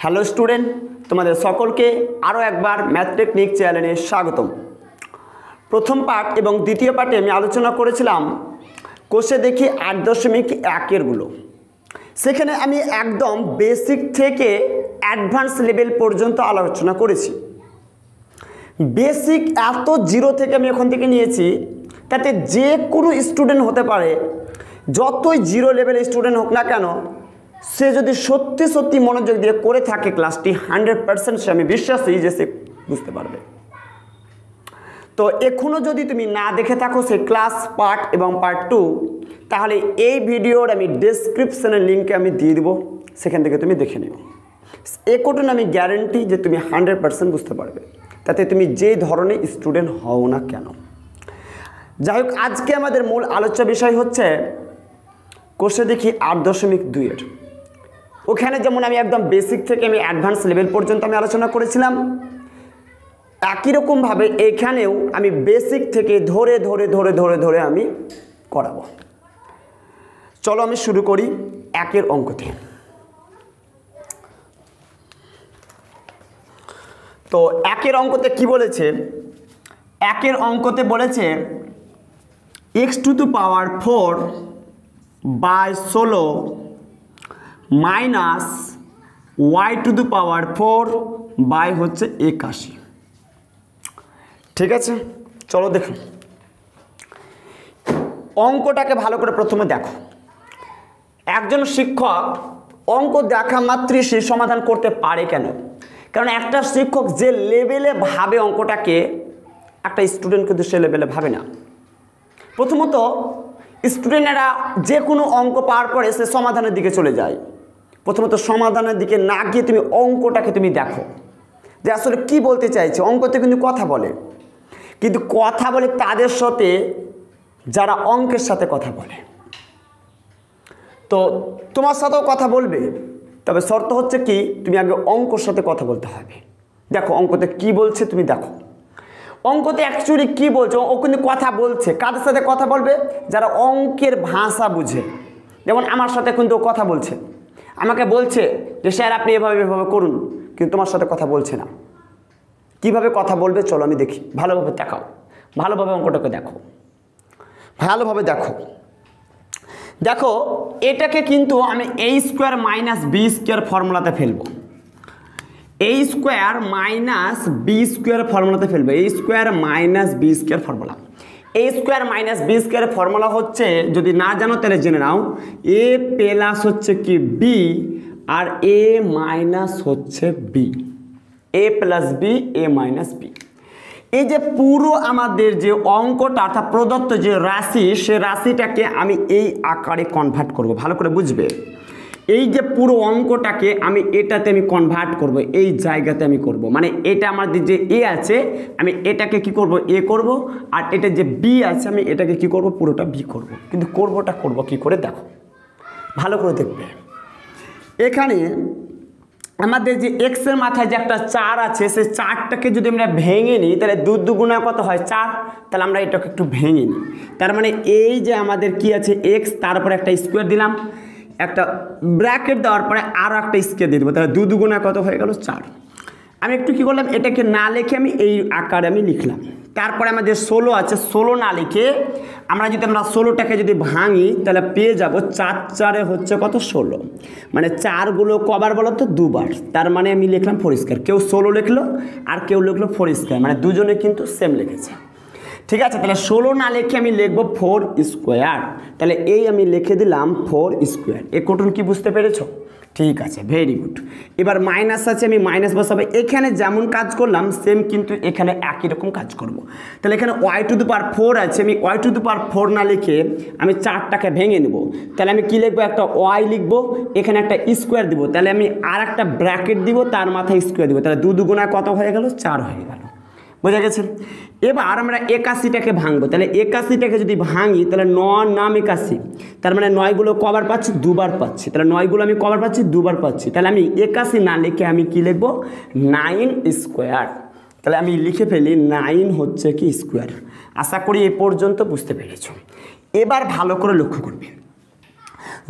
Hello student, তোমাদের সকলকে আরও একবার ম্যাথ টেকনিক চ্যানেলে স্বাগতম। প্রথম পার্ট এবং দ্বিতীয় পার্টে আমি আলোচনা করেছিলাম কোষে দেখি 8.1-এরগুলো। সেখানে আমি একদম বেসিক থেকে অ্যাডভান্স লেভেল পর্যন্ত আলোচনা করেছি। বেসিক এত জিরো থেকে আমি ওখান থেকে নিয়েছি, তাতে যে কোনো স্টুডেন্ট হতে পারে, যতই জিরো লেভেলের স্টুডেন্ট হোক না কেন, সে যদি সত্যি সত্যি মনোযোগ দিয়ে করে থাকে ক্লাসটি 100% সে আমি বিশ্বাসী যে সে বুঝতে পারবে। তো এখনও যদি তুমি না দেখে থাকো সেই ক্লাস পার্ট এবং পার্ট 2, তাহলে এই ভিডিওর আমি ডেসক্রিপশনের লিঙ্কে আমি দিয়ে দেবো, সেখান থেকে তুমি দেখে নিও। একটু আমি গ্যারেন্টি যে তুমি 100% বুঝতে পারবে, তাতে তুমি যে ধরনের স্টুডেন্ট হও না কেন। যাই হোক, আজকে আমাদের মূল আলোচ্য বিষয় হচ্ছে কোষে দেখি 8.2-এর। ওখানে যেমন আমি একদম বেসিক থেকে আমি অ্যাডভান্স লেভেল পর্যন্ত আমি আলোচনা করেছিলাম, একই রকমভাবে এখানেও আমি বেসিক থেকে ধরে ধরে ধরে ধরে ধরে আমি করাবো। চলো আমি শুরু করি একের অঙ্কতে। তো একের অঙ্কতে কি বলেছে? একের অঙ্কতে বলেছে x⁴ by 16 minus y⁴ by হচ্ছে 81। ঠিক আছে, চলো দেখো অঙ্কটাকে ভালো করে প্রথমে দেখো। একজন শিক্ষক অঙ্ক দেখা মাত্রই সে সমাধান করতে পারে কেন? কারণ একটা শিক্ষক যে লেভেলে ভাবে অঙ্কটাকে, একটা স্টুডেন্ট কিন্তু সে লেভেলে ভাবে না। প্রথমত স্টুডেন্টেরা যে কোনো অঙ্ক পাওয়ার পরে সে সমাধানের দিকে চলে যায়। প্রথমত সমাধানের দিকে না গিয়ে তুমি অঙ্কটাকে তুমি দেখো যে আসলে কি বলতে চাইছে। অঙ্কতে কিন্তু কথা বলে, কিন্তু কথা বলে তাদের সাথে যারা অঙ্কের সাথে কথা বলে। তো তোমার সাথেও কথা বলবে, তবে শর্ত হচ্ছে কি, তুমি আগে অঙ্কর সাথে কথা বলতে হবে। দেখো অঙ্কতে কি বলছে তুমি দেখো। অঙ্কতে অ্যাকচুয়ালি কি বলছে, ও কিন্তু কথা বলছে। কাদের সাথে কথা বলবে? যারা অঙ্কের ভাষা বুঝে। যেমন আমার সাথে কিন্তু কথা বলছে, আমাকে বলছে যে স্যার আপনি এভাবে এভাবে করুন, কিন্তু তোমার সাথে কথা বলছে না। কিভাবে কথা বলবে চলো আমি দেখি। ভালোভাবে দেখাও, ভালোভাবে অঙ্কটাকে দেখো, ভালোভাবে দেখো। দেখো এটাকে কিন্তু আমি a² - b² ফর্মুলাতে ফেলবো। a² - b² ফর্মুলাতে ফেলবো। a² - b² formula. a² - b² formula হচ্ছে, যদি না জানো তাহলে জেনে নাও, a প্লাস হচ্ছে কি b আর a মাইনাস হচ্ছে b। a plus b, a minus b। এই যে পুরো আমাদের যে অঙ্কটা অর্থাৎ প্রদত্ত যে রাশি, সে রাশিটাকে আমি এই আকারে কনভার্ট করব। ভালো করে বুঝবে, এই যে পুরো অঙ্কটাকে আমি এটাতে আমি কনভার্ট করব, এই জায়গাতে আমি করব। মানে এটা আমাদের যে এ আছে, আমি এটাকে কি করব, এ করব, আর এটা যে বি আছে আমি এটাকে কি করব, পুরোটা বি করব। কিন্তু করবটা করব কি করে দেখো, ভালো করে দেখবে। এখানে আমাদের যে এক্সের মাথায় যে একটা 4 আছে, সেই 4টাকে যদি আমরা ভেঙে নিই, তাহলে 2 × 2 = কত হয়? 4। তাহলে আমরা এটাকে একটু ভেঙে নিই। তার মানে এই যে আমাদের কি আছে, এক্স, তারপরে একটা স্কোয়ার দিলাম, একটা ব্র্যাকেট দেওয়ার পরে আরও একটা স্কোয়ার দিয়ে দেবো। তাহলে 2 × 2 = কত হয়ে গেল? 4। আমি একটু কী করলাম, এটাকে না লিখে আমি এই আকারে আমি লিখলাম। তারপরে আমাদের 16 আছে, 16 না লিখে আমরা 16টাকে যদি ভাঙি, তাহলে পেয়ে যাব 4 × 4 হচ্ছে কত? 16। মানে 4গুলো কবার বলো তো? 2বার। তার মানে আমি লিখলাম 4²। কেউ 16 লিখলো আর কেউ লিখলো 4², মানে দুজনে কিন্তু সেম লিখেছে। ঠিক আছে, তাহলে 16 না লিখে আমি লিখবো 4²। তাহলে এই আমি লিখে দিলাম 4²। এ কটন কি বুঝতে পেরেছো? ঠিক আছে, ভেরি গুড। এবার মাইনাস আছে, আমি মাইনাস বসাবো। এখানে যেমন কাজ করলাম সেম কিন্তু এখানে একই রকম কাজ করব। তাহলে এখানে y⁴ আছে, আমি y⁴ না লিখে আমি 4টাকে ভেঙে নেব। তাহলে আমি কি লিখবো? একটা y লিখবো, এখানে একটা স্কোয়ার দিব, তাহলে আমি আর একটা ব্র্যাকেট দিব, তার মাথায় স্কোয়ার দিব। তাহলে 2 × 2 = কত হয়ে গেল? 4 হয়ে গেল। বোঝা গেছে? এবার আমরা 81টাকে ভাঙবো। তাহলে 81টাকে যদি ভাঙি, তাহলে 9 নাম 81, তার মানে 9গুলো কবার পাচ্ছি? 2বার পাচ্ছি। তাহলে 9গুলো আমি কবার পাচ্ছি? 2বার পাচ্ছি। তাহলে আমি 81 না লিখে আমি কি লিখবো? 9²। তাহলে আমি লিখে ফেলি 9 হচ্ছে কি স্কোয়ার। আশা করি এ পর্যন্ত বুঝতে পেরেছ। এবার ভালো করে লক্ষ্য করবে,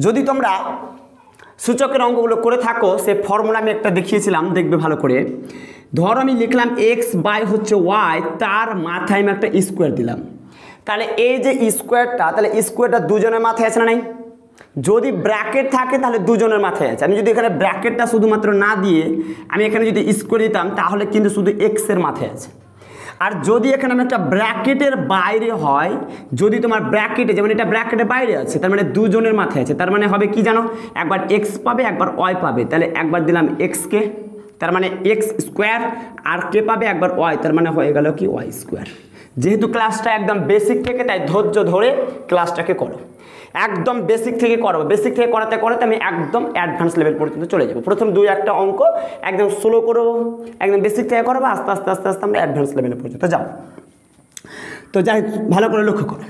যদি তোমরা সূচকের অঙ্কগুলো করে থাকো, সে ফর্মুলা আমি একটা দেখিয়েছিলাম, দেখবে ভালো করে। ধরো আমি লিখলাম এক্স বাই হচ্ছে ওয়াই, তার মাথায় আমি একটা স্কোয়ার দিলাম। তাহলে এই যে স্কোয়ারটা, তাহলে স্কোয়ারটা দুজনের মাথায় আছে না নাই? যদি ব্র্যাকেট থাকে তাহলে দুজনের মাথায় আছে। আমি যদি এখানে ব্র্যাকেটটা শুধুমাত্র না দিয়ে আমি এখানে যদি স্কোয়ার দিতাম তাহলে কিন্তু শুধু এক্সের মাথায় আছে। আর যদি এখানে আমি একটা ব্র্যাকেটের বাইরে হয়, যদি তোমার ব্র্যাকেটে, যেমন এটা ব্র্যাকেটের বাইরে আছে, তার মানে দুজনের মাথায় আছে, তার মানে হবে কি জানো, একবার এক্স পাবে একবার ওয়াই পাবে। তাহলে একবার দিলাম এক্সকে, তার মানে এক্স স্কোয়ার, আর কে পাবে একবার ওয়াই, তার মানে হয়ে গেল কি ওয়াই স্কোয়ার। যেহেতু ক্লাসটা একদম বেসিক থেকে, তাই ধৈর্য ধরে ক্লাসটাকে করো, একদম বেসিক থেকে করাবো। বেসিক থেকে করাতে করাতে আমি একদম অ্যাডভান্স লেভেল পর্যন্ত চলে যাবো। প্রথম 2-1টা অঙ্ক একদম স্লো করবো, একদম বেসিক থেকে করাবো, আস্তে আস্তে আস্তে আস্তে আমরা অ্যাডভান্স লেভেলে পর্যন্ত যাবো। তো যাই ভালো করে লক্ষ্য করো।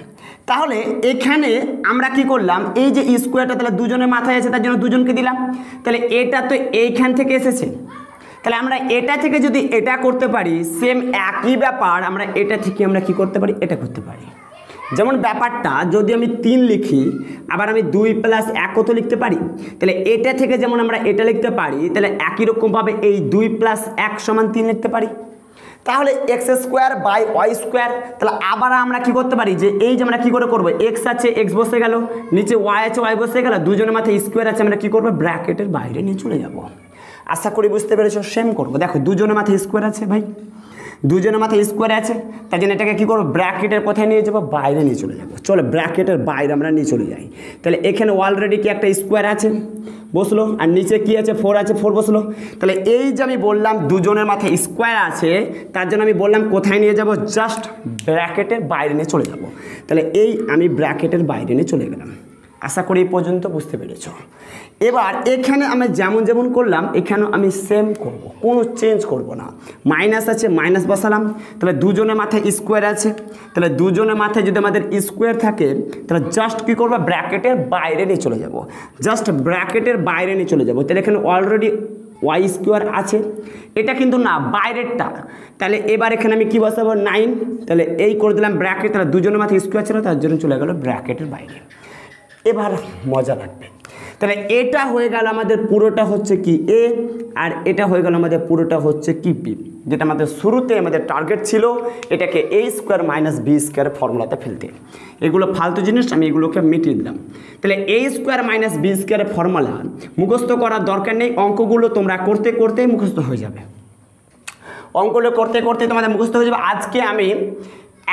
তাহলে এখানে আমরা কি করলাম, এই যে স্কোয়ারটা তাহলে দুজনের মাথায় আছে, তার জন্য দুজনকে দিলাম। তাহলে এটা তো এইখান থেকে এসেছে, তাহলে আমরা এটা থেকে যদি এটা করতে পারি, সেম একই ব্যাপার আমরা এটা থেকে আমরা কি করতে পারি, এটা করতে পারি। যেমন ব্যাপারটা যদি আমি 3 লিখি, আবার আমি 2 + 1 তো লিখতে পারি। তাহলে এটা থেকে যেমন আমরা এটা লিখতে পারি, তাহলে একই রকমভাবে এই 2 + 1 = 3 লিখতে পারি। তাহলে x square by y square. তাহলে আবার আমরা কি করতে পারি, যে এই যে আমরা কি করে করবো, এক্স আছে এক্স বসে গেল, নিচে ওয়াই আছে ওয়াই বসে গেল, দুজনের মাথায় স্কোয়ার আছে, আমরা কি করবো, ব্র্যাকেটের বাইরে নিয়ে চলে যাব। আশা করি বুঝতে পেরেছো। সেম করবো, দেখো দুজনের মাথায় স্কোয়ার আছে ভাই, দুজনের মাথায় স্কোয়ার আছে, তাই জন্য এটাকে কী করবো, ব্র্যাকেটের কোথায় নিয়ে যাবো, বাইরে নিয়ে চলে যাবো। চলো ব্র্যাকেটের বাইরে আমরা নিয়ে চলে যাই। তাহলে এখানে অলরেডি কি একটা স্কোয়ার আছে বসলো, আর নিচে কি আছে 4 আছে 4 বসলো। তাহলে এই যে আমি বললাম দুজনের মাথায় স্কোয়ার আছে, তার জন্য আমি বললাম কোথায় নিয়ে যাব, জাস্ট ব্র্যাকেটের বাইরে নিয়ে চলে যাব। তাহলে এই আমি ব্র্যাকেটের বাইরে নিয়ে চলে গেলাম। আশা করি এই পর্যন্ত বুঝতে পেরেছ। এবার এখানে আমি যেমন যেমন করলাম এখানেও আমি সেম করব, কোনো চেঞ্জ করব না। মাইনাস আছে মাইনাস বসালাম, তাহলে দুজনের মাথায় স্কোয়ার আছে, তাহলে দুজনের মাথায় যদি আমাদের স্কোয়ার থাকে তাহলে জাস্ট কী করবো, ব্র্যাকেটের বাইরে নিয়ে চলে যাব, জাস্ট ব্র্যাকেটের বাইরে নিয়ে চলে যাব। তাহলে এখানে অলরেডি ওয়াই স্কোয়ার আছে, এটা কিন্তু না বাইরেরটা। তাহলে এবার এখানে আমি কী বসাবো, 9। তাহলে এই করে দিলাম ব্র্যাকেট, তাহলে দুজনের মাথায় স্কোয়ার ছিল তার জন্য চলে গেল ব্র্যাকেটের বাইরে। এবার মজা লাগবে। তাহলে এটা হয়ে গেল আমাদের পুরোটা হচ্ছে কি এ, আর এটা হয়ে গেল আমাদের পুরোটা হচ্ছে কি বি, যেটা আমাদের শুরুতে আমাদের টার্গেট ছিল এটাকে a² - b² ফর্মুলাতে ফেলতে। এগুলো ফালতু জিনিস, আমি এগুলোকে মিটিয়ে দিলাম। তাহলে a² - b² ফর্মুলা মুখস্থ করার দরকার নেই, অঙ্কগুলো তোমরা করতে করতেই মুখস্থ হয়ে যাবে। অঙ্কগুলো করতে করতে তোমাদের মুখস্থ হয়ে যাবে। আজকে আমি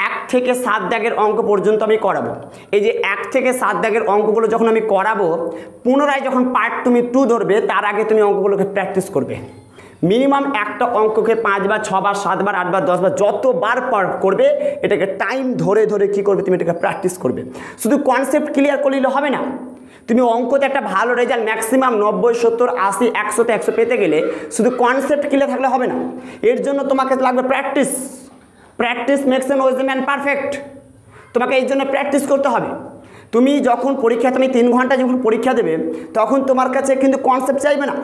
1 থেকে 7 দাগের অঙ্ক পর্যন্ত আমি করাবো। এই যে 1 থেকে 7 দাগের অঙ্কগুলো যখন আমি করাবো, পুনরায় যখন পার্ট তুমি 2 ধরবে তার আগে তুমি অঙ্কগুলোকে প্র্যাকটিস করবে। মিনিমাম একটা অঙ্ককে 5 বার 6 বার 7 বার 8 বার 10 বার যতবার করবে, এটাকে টাইম ধরে ধরে কি করবে, তুমি এটাকে প্র্যাকটিস করবে। শুধু কনসেপ্ট ক্লিয়ার করলে হবে না, তুমি অঙ্কতে একটা ভালো রেজাল্ট ম্যাক্সিমাম 90 70 80 100তে 100 পেতে গেলে শুধু কনসেপ্ট ক্লিয়ার থাকলে হবে না, এর জন্য তোমাকে লাগবে practice. Practice makes a man perfect. তোমাকে এই জন্য প্র্যাকটিস করতে হবে। তুমি যখন পরীক্ষা, তুমি 3 ঘন্টা যখন পরীক্ষা দেবে তখন তোমার কাছে কিন্তু কনসেপ্ট চাইবে না,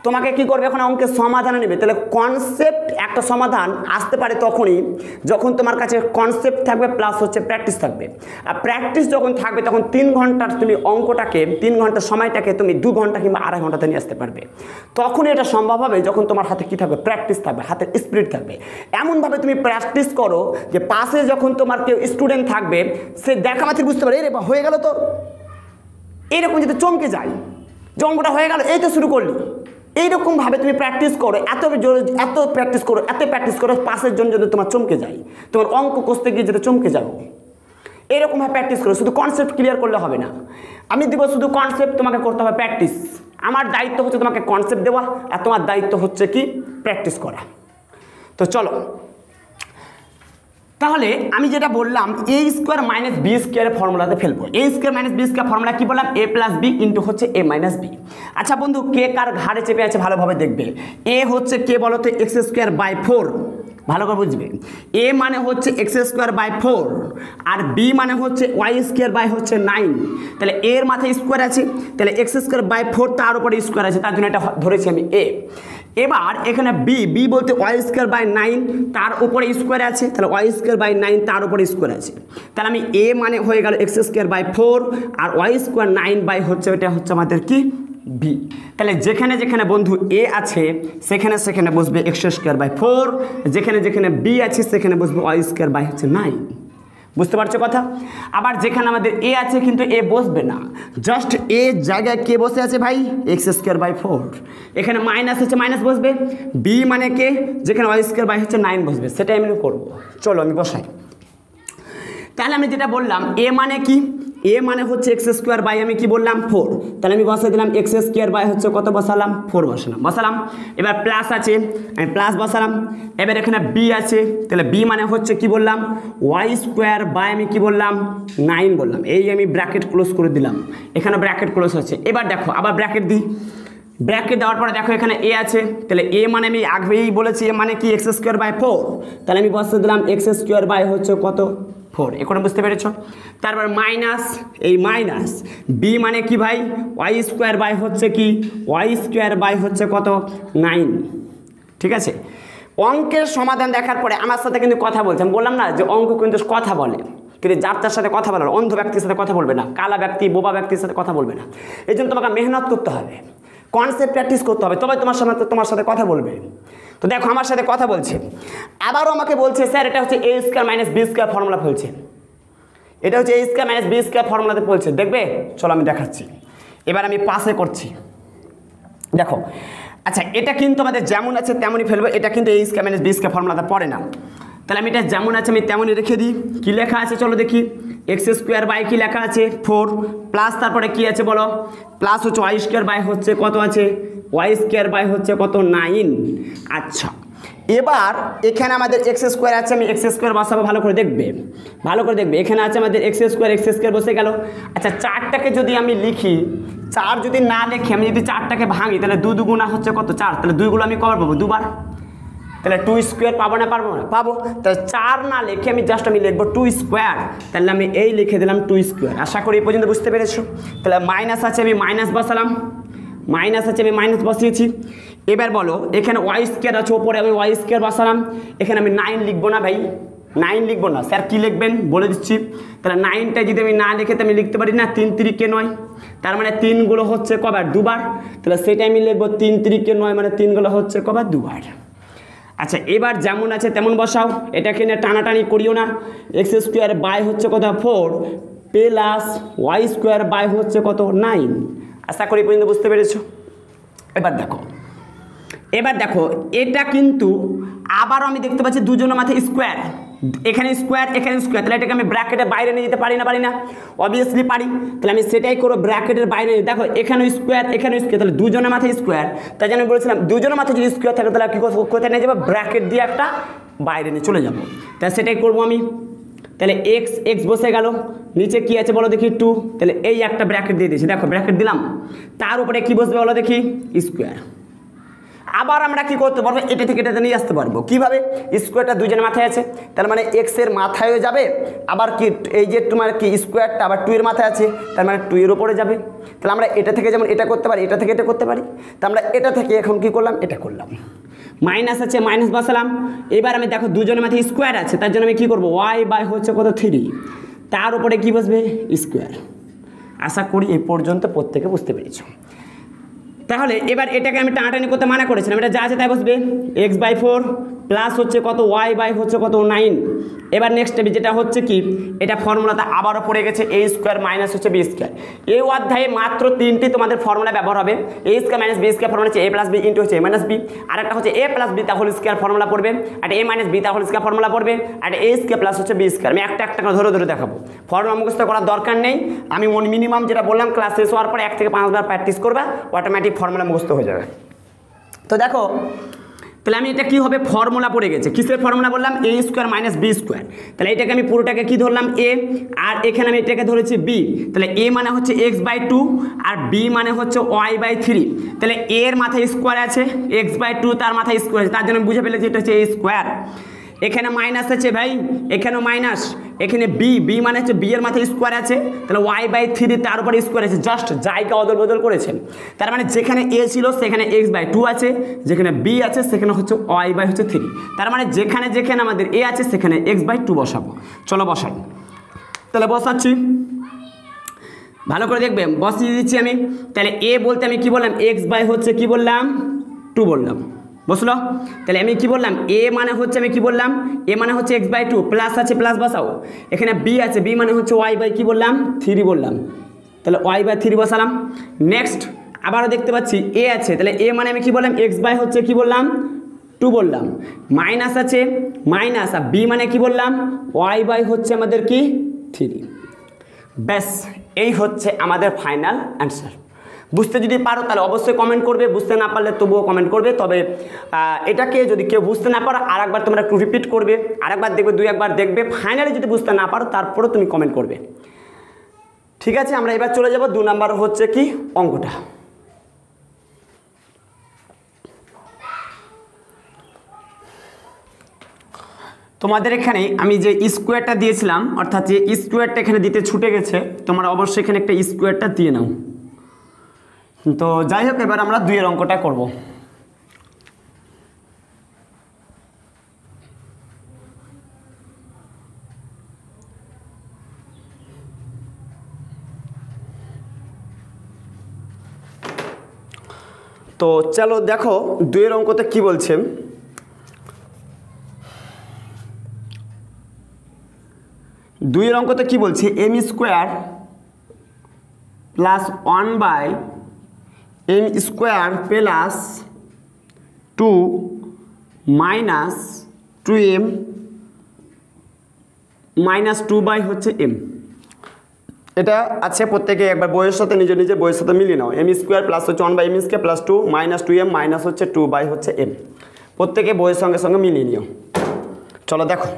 তোমাকে কি করবে, এখন অঙ্কের সমাধানে নেবে। তাহলে কনসেপ্ট একটা সমাধান আসতে পারে তখনই যখন তোমার কাছে কনসেপ্ট থাকবে প্লাস হচ্ছে প্র্যাকটিস থাকবে। আর প্র্যাকটিস যখন থাকবে তখন 3 ঘন্টার তুমি অঙ্কটাকে, 3 ঘন্টার সময়টাকে তুমি 2 ঘন্টা কিংবা 2.5 ঘন্টাতে নিয়ে আসতে পারবে। তখন এটা সম্ভব হবে যখন তোমার হাতে কি থাকবে, প্র্যাকটিস থাকবে, হাতের স্পিরিট থাকবে। এমনভাবে তুমি প্র্যাকটিস করো যে পাশে যখন তোমার কেউ স্টুডেন্ট থাকবে সে দেখা মাত্রই বুঝতে পারে, এরে হয়ে গেল তোর, এইরকম যদি চমকে যায় যে অঙ্কটা হয়ে গেল, এই তো শুরু করলি। এইরকমভাবে তুমি প্র্যাকটিস করো, এত প্র্যাকটিস করো, এত প্র্যাকটিস করো, পাশের জন্য যদি তোমার চমকে যায়, তোমার অঙ্ক কষতে গিয়ে যদি চমকে যাও, এইরকমভাবে প্র্যাকটিস করো। শুধু কনসেপ্ট ক্লিয়ার করলে হবে না, আমি দেবো শুধু কনসেপ্ট, তোমাকে করতে হবে প্র্যাকটিস। আমার দায়িত্ব হচ্ছে তোমাকে কনসেপ্ট দেওয়া, আর তোমার দায়িত্ব হচ্ছে কি প্র্যাকটিস করা। তো চলো, তাহলে আমি যেটা বললাম a² - b² ফর্মুলাতে ফেলবো। a² - b² ফর্মুলা কি বললাম, a + b ইন্টু হচ্ছে a - b। আচ্ছা বন্ধু, কে কার ঘাড়ে চেপে আছে ভালোভাবে দেখবে। এ হচ্ছে কে বলো তো, x²/4, ভালো করে বুঝবে। এ মানে হচ্ছে x²/4 আর বি মানে হচ্ছে y²/9। তাহলে এর মাথায় স্কোয়ার আছে, তাহলে x²/4 তার উপরে স্কোয়ার আছে, তার জন্য এটা ধরেছি আমি এ। এবার এখানে বি বলতে y²/9 তার উপরে স্কোয়ার আছে, তাহলে y²/9 তার উপরে স্কোয়ার আছে। তাহলে আমি এ মানে হয়ে গেল x²/4 আর y²/9 হচ্ছে ওইটা হচ্ছে আমাদের কি বি। তাহলে যেখানে যেখানে বন্ধু এ আছে সেখানে সেখানে বসবে x²/4, যেখানে যেখানে বি আছে সেখানে বসবে y²/9। বুঝতে পারছো কথা? আবার যেখানে আমাদের এ আছে কিন্তু এ বসবে না, জাস্ট এ জায়গায় কে বসে আছে ভাই? x²/4। এখানে মাইনাস হচ্ছে মাইনাস বসবে, বি মানে কে? যেখানে y²/9 বসবে, সেটাই আমি করবো। চলো আমি বসাই। তাহলে আমি যেটা বললাম এ মানে কি? এ মানে হচ্ছে x² আমি কি বললাম 4। তাহলে আমি বসাই দিলাম x² হচ্ছে কত বসালাম? 4 বসালাম। এবার প্লাস আছে আমি প্লাস বসালাম। এবার এখানে বি আছে, তাহলে বি মানে হচ্ছে কি বললাম? y² আমি কি বললাম? 9 বললাম। এই আমি ব্র্যাকেট ক্লোজ করে দিলাম, এখানে ব্র্যাকেট ক্লোজ হচ্ছে। এবার দেখো আবার ব্র্যাকেট দিই, ব্র্যাকেট দেওয়ার পরে দেখো এখানে এ আছে, তাহলে এ মানে আমি আগেই বলেছি এ মানে কি x²/4। তাহলে আমি বসে দিলাম x² হচ্ছে কত? 4। এখন বুঝতে পেরেছ? তারপর মাইনাস, এই মাইনাস বি মানে কি ভাই? y² হচ্ছে কি? y² হচ্ছে কত? 9। ঠিক আছে, অঙ্কের সমাধান দেখার পরে আমার সাথে কিন্তু কথা বলছে। আমি বললাম না যে অঙ্ক কিন্তু কথা বলে, কিন্তু যার তার সাথে কথা বলে, অন্ধ ব্যক্তির সাথে কথা বলবে না, কালা ব্যক্তি বোবা ব্যক্তির সাথে কথা বলবে না। এই জন্য তোমাকে মেহনত করতে হবে, কনসেপ্ট প্র্যাকটিস করতে হবে, তবে তোমার সাথে কথা বলবে। তো দেখো আমার সাথে কথা বলছে, আবারও আমাকে বলছে স্যার এটা হচ্ছে a² - b² ফর্মুলা ফেলছে, এটা হচ্ছে a² - b² ফর্মুলাতে বলছে। দেখবে? চলো আমি দেখাচ্ছি। এবার আমি পাশে করছি, দেখো। আচ্ছা, এটা কিন্তু আমাদের যেমন আছে তেমনই ফেলবো, এটা কিন্তু a² - b² ফর্মুলাতে পড়ে না। তাহলে আমি এটা যেমন আছে আমি তেমনই রেখে দিই। কী লেখা আছে চলো দেখি, x² কি লেখা আছে? 4 প্লাস তারপরে কি আছে বলো? প্লাস হচ্ছে y² হচ্ছে কত আছে? y² হচ্ছে কত? 9। আচ্ছা, এবার এখানে আমাদের x² আছে, আমি x² বসাবো। ভালো করে দেখবে, ভালো করে দেখবে। এখানে আছে আমাদের x² বসে গেল। আচ্ছা, 4টাকে যদি আমি লিখি, 4 যদি না লিখি আমি যদি 4টাকে ভাঙি, তাহলে 2 দুগুণা হচ্ছে কত? 4। তাহলে 2গুলো আমি কবার পাবো? 2বার। তাহলে 2² পাবো না? পারবো না? পাবো। তাহলে 4 না লিখে আমি জাস্ট আমি লিখবো 2²। তাহলে আমি এই লিখে দিলাম 2²। আশা করি এই পর্যন্ত বুঝতে পেরেছো? তাহলে মাইনাস আছে, আমি মাইনাস বসালাম, মাইনাস আছে আমি মাইনাস বসিয়েছি। এবার বলো এখানে y² আছে, ওপরে আমি y² বসালাম। এখানে আমি 9 লিখবো না ভাই, 9 লিখবো না। স্যার কী লিখবেন বলে দিচ্ছি। তাহলে 9টা যদি আমি না লিখে তো আমি লিখতে পারি না 3 3 9, তার মানে 3গুলো হচ্ছে কবার? 2বার। তাহলে সেটাই আমি লিখবো 3 3 9, মানে 3গুলো হচ্ছে কবার? 2বার। আচ্ছা, এবার যেমন আছে তেমন বসাও, এটাকে নিয়ে টানাটানি করিও না। x² হচ্ছে কত? 4 প্লাস y² হচ্ছে কত? 9। আশা করি পর্যন্ত বুঝতে পেরেছো? এবার দেখো, এবার দেখো এটা কিন্তু আবারও আমি দেখতে পাচ্ছি দুজনের মাথায় স্কোয়ার, এখানে স্কোয়ার এখানে স্কোয়ার। তাহলে এটাকে আমি ব্র্যাকেটের বাইরে নিয়ে যেতে পারি না? পারি না? অবভিয়াসলি পারি। তাহলে আমি সেটাই করবো, ব্র্যাকেটের বাইরে। দেখো এখানে স্কোয়ার এখানে স্কোয়ার, তাহলে দুজনের মাথায় স্কোয়ার। তাই জন্য আমি বলেছিলাম দুজনের মাথায় যদি স্কোয়ার থাকে তাহলে কি কোথায় নিয়ে যাবো? ব্র্যাকেট দিয়ে একটা বাইরে নিয়ে চলে যাবো। তাহলে সেটাই করবো আমি। তাহলে এক্স এক্স বসে গেল, নিচে কি আছে বলো দেখি? 2। তাহলে এই একটা ব্র্যাকেট দিয়ে দিয়েছি, দেখো ব্র্যাকেট দিলাম, তার উপরে কি বসবে বলো দেখি? স্কোয়ার। আবার আমরা কি করতে পারবো? এটা থেকে এটাতে নিয়ে আসতে পারবো। কীভাবে? স্কোয়ারটা দুজনের মাথায় আছে, তার মানে এক্সের মাথায়ও যাবে, আবার কি এই যে তোমার কি স্কোয়ারটা আবার 2 এর মাথায় আছে, তার মানে 2 এর ওপরে যাবে। তাহলে আমরা এটা থেকে যেমন এটা করতে পারি, এটা থেকে এটা করতে পারি। তা আমরা এটা থেকে এখন কি করলাম? এটা করলাম। মাইনাস আছে মাইনাস বসালাম। এবার আমি দেখো দুজনের মাথায় স্কোয়ার আছে, তার জন্য আমি কী করবো? y/ হচ্ছে কত? 3, তার উপরে কি বসবে? স্কোয়ার। আশা করি এই পর্যন্ত প্রত্যেকে বুঝতে পেরেছো। তাহলে এবার এটাকে আমি টানাটানি করতে মানা করেছিলাম, এটা যা আছে তাই বসবে। x/4 প্লাস হচ্ছে কত? y/ হচ্ছে কত? 9। এবার নেক্সট যেটা হচ্ছে কি, এটা ফর্মুলাতে আবারও পড়ে গেছে a² মাইনাস হচ্ছে b²। এই অধ্যায়ে মাত্র 3টি তোমাদের ফর্মুলা ব্যবহার হবে। a² - b² ফর্মুলা হচ্ছে a + b ইন্টু হচ্ছে a - b, আর একটা হচ্ছে a + b তা হোল স্কয়ার ফর্মুলা পড়বে, আর a - b তা হোল স্কয়ার ফর্মুলা পড়বে, আর a² প্লাস হচ্ছে b²। আমি একটা একটা করে ধরে ধরে দেখাবো, ফর্মুলা মুখস্থ করার দরকার নেই। আমি মিনিমাম যেটা বললাম ক্লাস শেষ হওয়ার পরে 1 থেকে 5 বার প্র্যাকটিস করবা, অটোমেটিক ফর্মুলা মুখস্থ হয়ে যাবে। তো দেখো তাহলে আমি এটা কি হবে? ফর্মুলা পড়ে গেছে। কিসের ফর্মুলা বললাম? a² - b²। তাহলে এটাকে আমি পুরোটাকে কি ধরলাম? a, আর এখানে আমি এটাকে ধরেছি b। তাহলে a মানে হচ্ছে x/2 আর b মানে হচ্ছে y/3। তাহলে a এর মাথায় স্কোয়ার আছে, x/2 তার মাথায় স্কোয়ার আছে, তার জন্য বুঝে ফেলেছি এটা হচ্ছে a²। এখানে মাইনাস আছে ভাই, এখানেও মাইনাস, এখানে বি মানে হচ্ছে বি এর মাথায় স্কোয়ার আছে, তাহলে y/3 তার উপরে স্কোয়ার আছে, জাস্ট জায়গা অদল বদল করেছেন। তার মানে যেখানে a ছিল সেখানে x/2 আছে, যেখানে b আছে সেখানে হচ্ছে y/3। তার মানে যেখানে যেখানে আমাদের a আছে সেখানে x/2 বসাবো। চলো বসাই, তাহলে বসাচ্ছি। ভালো করে দেখবে, বসিয়ে দিচ্ছি আমি। তাহলে এ বলতে আমি কি বললাম, এক্স বাই হচ্ছে কি বললাম 2 বললাম, বুঝলো? তাহলে আমি কি বললাম, এ মানে হচ্ছে আমি কি বললাম, এ মানে হচ্ছে এক্স বাই 2, প্লাস আছে প্লাস বসাও, এখানে বি আছে, বি মানে হচ্ছে ওয়াই বাই কি বললাম 3 বললাম, তাহলে ওয়াই বাই 3 বসালাম। নেক্সট আবারও দেখতে পাচ্ছি এ আছে, তাহলে এ মানে আমি কি বললাম, এক্স বাই হচ্ছে কি বললাম 2 বললাম, মাইনাস আছে মাইনাস, আর বি মানে কি বললাম ওয়াই বাই হচ্ছে আমাদের কি 3। ব্যাস, এই হচ্ছে আমাদের ফাইনাল অ্যান্সার। বুঝতে যদি পারো তাহলে অবশ্যই কমেন্ট করবে, বুঝতে না পারলে তবুও কমেন্ট করবে। তবে এটাকে যদি কেউ বুঝতে না পারো আরেকবার তোমরা একটু রিপিট করবে, আরেকবার দেখবে, 2-1বার দেখবে, ফাইনালি যদি বুঝতে না পারো তারপরে তুমি কমেন্ট করবে। ঠিক আছে, আমরা এবার চলে যাব 2 নাম্বার হচ্ছে কি অঙ্কটা। তোমাদের এখানে আমি যে স্কোয়ারটা দিয়েছিলাম, অর্থাৎ যে স্কোয়ারটা এখানে দিতে ছুটে গেছে, তোমরা অবশ্যই এখানে একটা স্কোয়ারটা দিয়ে নাও। তো যাই হোক, এবার আমরা 2 এর অঙ্কটা করব। তো চলো দেখো 2 এর অঙ্কতে কি বলছে। 2 এর অঙ্কতে কি বলছে, m square plus 1 by m square plus 2 minus 2m minus 2 by হচ্ছে m। এটা আছে প্রত্যেকে একবার বইয়ের সাথে নিজের নিজের বইয়ের সাথে মিলিয়ে নাও। এম স্কোয়ার প্লাস হচ্ছে 1 by m square plus 2 minus 2m minus হচ্ছে 2 বাই হচ্ছে m। প্রত্যেকে বইয়ের সঙ্গে সঙ্গে মিলিয়ে নিও। চলো দেখো,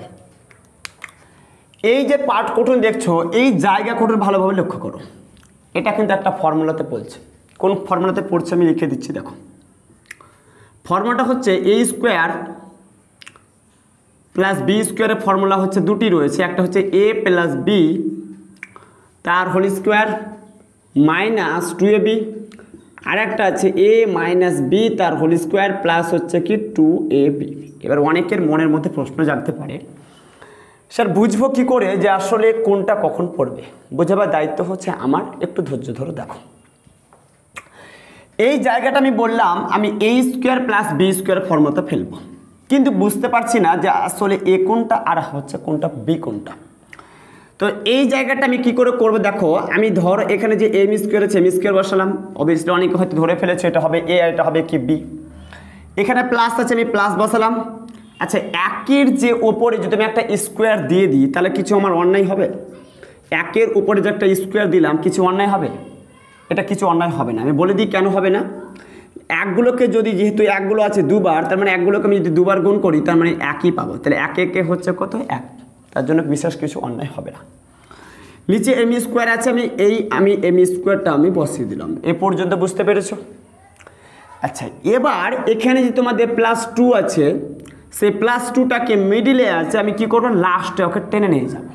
এই যে পার্ট কোটন দেখছো, এই জায়গা কোটন ভালোভাবে লক্ষ্য করো। এটা কিন্তু একটা ফর্মুলাতে পড়ছে। কোন ফর্মুলাতে পড়ছে আমি লিখে দিচ্ছি, দেখো। ফর্মুলাটা হচ্ছে এ স্কোয়ার প্লাস বি স্কোয়ারের ফর্মুলা হচ্ছে দুটি রয়েছে, একটা হচ্ছে এ প্লাস বি তার হোল স্কোয়ার মাইনাস 2ab, আর একটা আছে এ মাইনাস বি তার হোল স্কোয়ার প্লাস হচ্ছে কি 2ab। এবার অনেকের মনের মধ্যে প্রশ্ন জাগতে পারে, স্যার বুঝবো কি করে যে আসলে কোনটা কখন পড়বে? বোঝাবার দায়িত্ব হচ্ছে আমার, একটু ধৈর্য ধরো। দেখো, এই জায়গাটা আমি বললাম আমি এ স্কোয়ার প্লাস বি স্কোয়ার ফর্মুলাতে ফেলবো, কিন্তু বুঝতে পারছি না যে আসলে এ কোনটা আর হচ্ছে কোনটা বি কোনটা। তো এই জায়গাটা আমি কি করে করব, দেখো আমি ধরো এখানে যে এম স্কোয়ার আছে এম স্কোয়ার বসালাম, অবভিয়াসলি অনেকে হয়তো ধরে ফেলেছে এটা হবে এ আর এটা হবে কি বি। এখানে প্লাস আছে আমি প্লাস বসালাম। আচ্ছা, একের যে ওপরে যদি আমি একটা স্কোয়ার দিয়ে দিই তাহলে কিছু আমার অন্যায় হবে? একের উপরে যে একটা স্কোয়ার দিলাম কিছু অন্যায় হবে? এটা কিছু অন্যায় হবে না। আমি বলে দিই কেন হবে না। একগুলোকে যদি, যেহেতু একগুলো আছে দুবার, তার মানে একগুলোকে আমি যদি দুবার গুণ করি তার মানে একই পাবো, তাহলে একে একে হচ্ছে কত 1, তার জন্য বিশেষ কিছু অন্যায় হবে না। নিচে এম স্কোয়ার আছে, আমি এম স্কোয়ারটা আমি বসিয়ে দিলাম। এ পর্যন্ত বুঝতে পেরেছো? আচ্ছা, এবার এখানে যে তোমাদের প্লাস 2 আছে, সেই প্লাস 2টাকে মিডিলে আছে, আমি কি করবো লাস্টে ওকে টেনে নিয়ে যাব।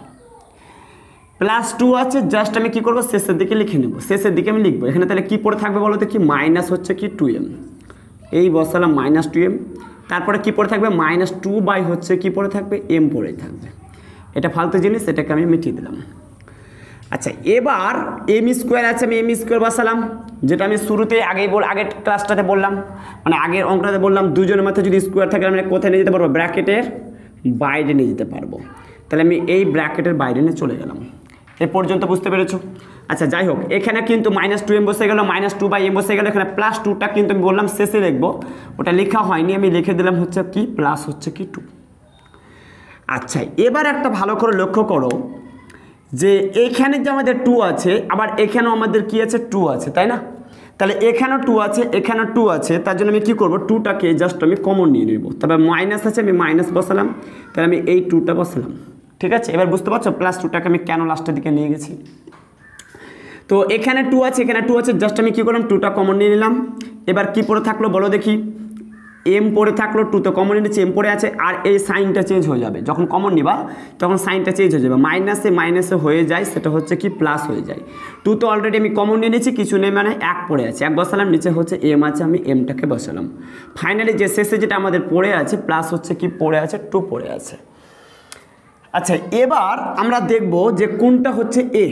প্লাস 2 আছে, জাস্ট আমি কি করবো শেষের দিকে লিখে নেব, শেষের দিকে আমি লিখবো। এখানে তাহলে কি পড়ে থাকবে বলো তো, কি মাইনাস হচ্ছে কি 2m, এই বসালাম মাইনাস 2m, তারপরে কি পড়ে থাকবে মাইনাস 2 বাই হচ্ছে কি পড়ে থাকবে m পড়েই থাকবে। এটা ফালতু জিনিস, এটাকে আমি মিটিয়ে দিলাম। আচ্ছা, এবার এম স্কোয়ার আছে, আমি এম স্কোয়ার বসালাম, যেটা আমি শুরুতে আগের ক্লাসটাতে বললাম, মানে আগের অঙ্কটাতে বললাম দুজনের মাথায় যদি স্কোয়ার থাকে মানে কোথায় নিয়ে যেতে পারবো, ব্র্যাকেটের বাইরে নিয়ে যেতে পারবো। তাহলে আমি এই ব্র্যাকেটের বাইরে নিয়ে চলে গেলাম। এ পর্যন্ত বুঝতে পেরেছো? আচ্ছা, যাই হোক, এখানে কিন্তু মাইনাস 2m বসে গেল, মাইনাস 2 বাই m বসে গেল। এখানে প্লাস 2টা কিন্তু আমি বললাম শেষে লিখবো, ওটা লেখা হয়নি, আমি লিখে দিলাম হচ্ছে কি প্লাস হচ্ছে কি 2। আচ্ছা, এবার একটা ভালো করে লক্ষ্য করো যে এখানে যে আমাদের 2 আছে, আবার এখানেও আমাদের কি আছে 2 আছে, তাই না? তাহলে এখানেও 2 আছে, এখানেও 2 আছে, তার জন্য আমি কি করব 2টাকে জাস্ট আমি কমন নিয়ে নেব। তবে মাইনাস আছে, আমি মাইনাস বসালাম, তাহলে আমি এই 2টা বসালাম। ঠিক আছে, এবার বুঝতে পারছো প্লাস 2টাকে আমি কেন লাস্টের দিকে নিয়ে গেছি। তো এখানে 2 আছে, এখানে 2 আছে, জাস্ট আমি কি করলাম 2টা কমন নিয়ে নিলাম। এবার কি পড়ে থাকলো বলো দেখি, এম পড়ে থাকলো, 2 তো কমন নিয়েছে, এম পড়ে আছে, আর এই সাইনটা চেঞ্জ হয়ে যাবে। যখন কমন নিবা তখন সাইনটা চেঞ্জ হয়ে যাবে, মাইনাসে মাইনাসে হয়ে যায়, সেটা হচ্ছে কি প্লাস হয়ে যায়। 2 তো অলরেডি আমি কমন নিয়ে নিয়েছি, কিছু নেই, মানে 1 পড়ে আছে, 1 বসালাম, নিচে হচ্ছে এম আছে, আমি এমটাকে বসালাম। ফাইনালি যে শেষে যেটা আমাদের পড়ে আছে প্লাস হচ্ছে কি পড়ে আছে 2 পড়ে আছে। আচ্ছা, এবার আমরা দেখব যে কোনটা হচ্ছে এ।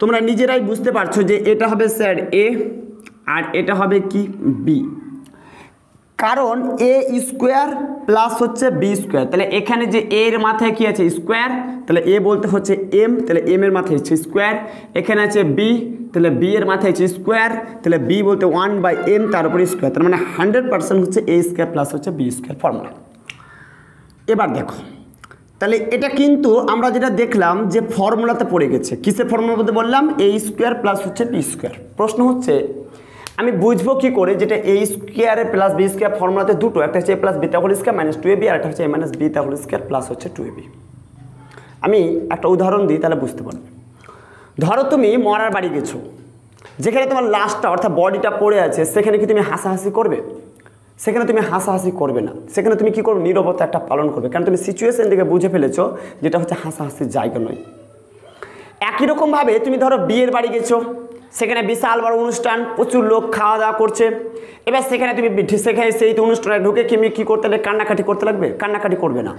তোমরা নিজেরাই বুঝতে পারছো যে এটা হবে স্যার এ আর এটা হবে কি বি, কারণ এ স্কোয়ার প্লাস হচ্ছে বি স্কোয়ার, তাহলে এখানে যে এর মাথায় কি আছে স্কোয়ার, তাহলে এ বলতে হচ্ছে এম, তাহলে এম এর মাথায় হচ্ছে স্কোয়ার, এখানে আছে বি, তাহলে বি এর মাথায় হচ্ছে স্কোয়ার, তাহলে বি বলতে 1/m তার উপরে স্কোয়ার, তার মানে 100% হচ্ছে এ স্কোয়ার প্লাস হচ্ছে বি স্কোয়ার ফর্মুলা। এবার দেখো, তাহলে এটা কিন্তু আমরা যেটা দেখলাম যে ফর্মুলাতে পড়ে গেছে, কিসের ফর্মুলা বলতে বললাম এ স্কোয়ার প্লাস হচ্ছে বি স্কোয়ার। প্রশ্ন হচ্ছে আমি বুঝবো কি করে যেটা A square plus B square ফর্মুলাতে দুটো, একটা হচ্ছে এ প্লাস বিটা হোল স্কোয়ার মাইনাস 2ab আর একটা হচ্ছে এ মাইনাস বিটা হোল স্কোয়ার প্লাস হচ্ছে 2ab। আমি একটা উদাহরণ দিই তাহলে বুঝতে পারবে। ধরো তুমি মরার বাড়ি গেছো, যেখানে তোমার লাশটা অর্থাৎ বডিটা পড়ে আছে, সেখানে কি তুমি হাসাহাসি করবে? সেখানে তুমি হাসাহাসি করবে না, সেখানে তুমি কি করবে নীরবতা একটা পালন করবে, কারণ তুমি সিচুয়েশন থেকে বুঝে ফেলেছো যেটা হচ্ছে হাসাহাসির জায়গা নয়। একই রকমভাবে তুমি ধরো বিয়ের বাড়ি গেছো, সেখানে বিশাল বড় অনুষ্ঠান, প্রচুর লোক খাওয়া দাওয়া করছে, এবার সেখানে তুমি সেখানে সেই অনুষ্ঠানে ঢুকে তুমি কী করতে লাগবে কান্নাকাটি করতে লাগবে? কান্নাকাটি করবে না,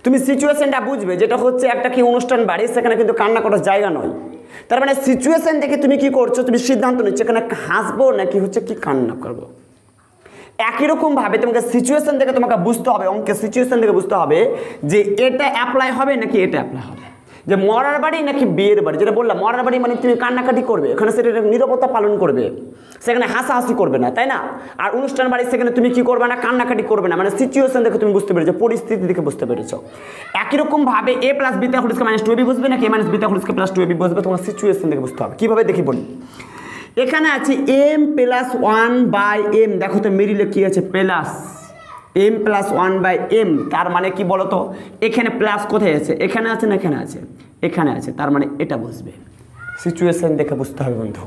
তুমি সিচুয়েশনটা বুঝবে যেটা হচ্ছে একটা কি অনুষ্ঠান বাড়ি, সেখানে কিন্তু কান্না করার জায়গা নয়। তার মানে সিচুয়েশন দেখে তুমি কি করছো, তুমি সিদ্ধান্ত নিচ্ছ এখানে হাসবো নাকি হচ্ছে কি কান্না করবো। একই রকমভাবে তোমাকে সিচুয়েশন দেখে তোমাকে বুঝতে হবে, অঙ্কের সিচুয়েশন দেখে বুঝতে হবে যে এটা অ্যাপ্লাই হবে নাকি এটা অ্যাপ্লাই হবে, যে মরার বাড়ি নাকি বিয়ের বাড়ি। যেটা বললাম মরার বাড়ি মানে তুমি কান্নাকাটি করবে, এখানে সেটা নীরবতা পালন করবে, সেখানে হাসাহাসি করবে না, তাই না? আর অনুষ্ঠান বাড়ি সেখানে তুমি কি করবে না, কান্নাকাটি করবে না, মানে সিচুয়েশন দেখে তুমি বুঝতে পেরেছো, পরিস্থিতি দেখে বুঝতে পেরেছো। একই রকমভাবে এ প্লাস বিটা হোল স্কয়ার মাইনাস 2ab বুঝবে নাকি এ মাইনাস বিটা হোল স্কয়ার প্লাস 2ab বুঝবে, তোমার সিচুয়েশন দেখে বুঝতে হবে। কীভাবে দেখি বলি, এখানে আছে m প্লাস 1/m, দেখো তো মিডিলে কি আছে প্লাস m প্লাস 1/m, তার মানে কি বলতো এখানে প্লাস কোথায় আছে, এখানে আছে না এখানে আছে, এখানে আছে, তার মানে এটা বুঝবে, সিচুয়েশন দেখে বুঝতে হবে বন্ধু।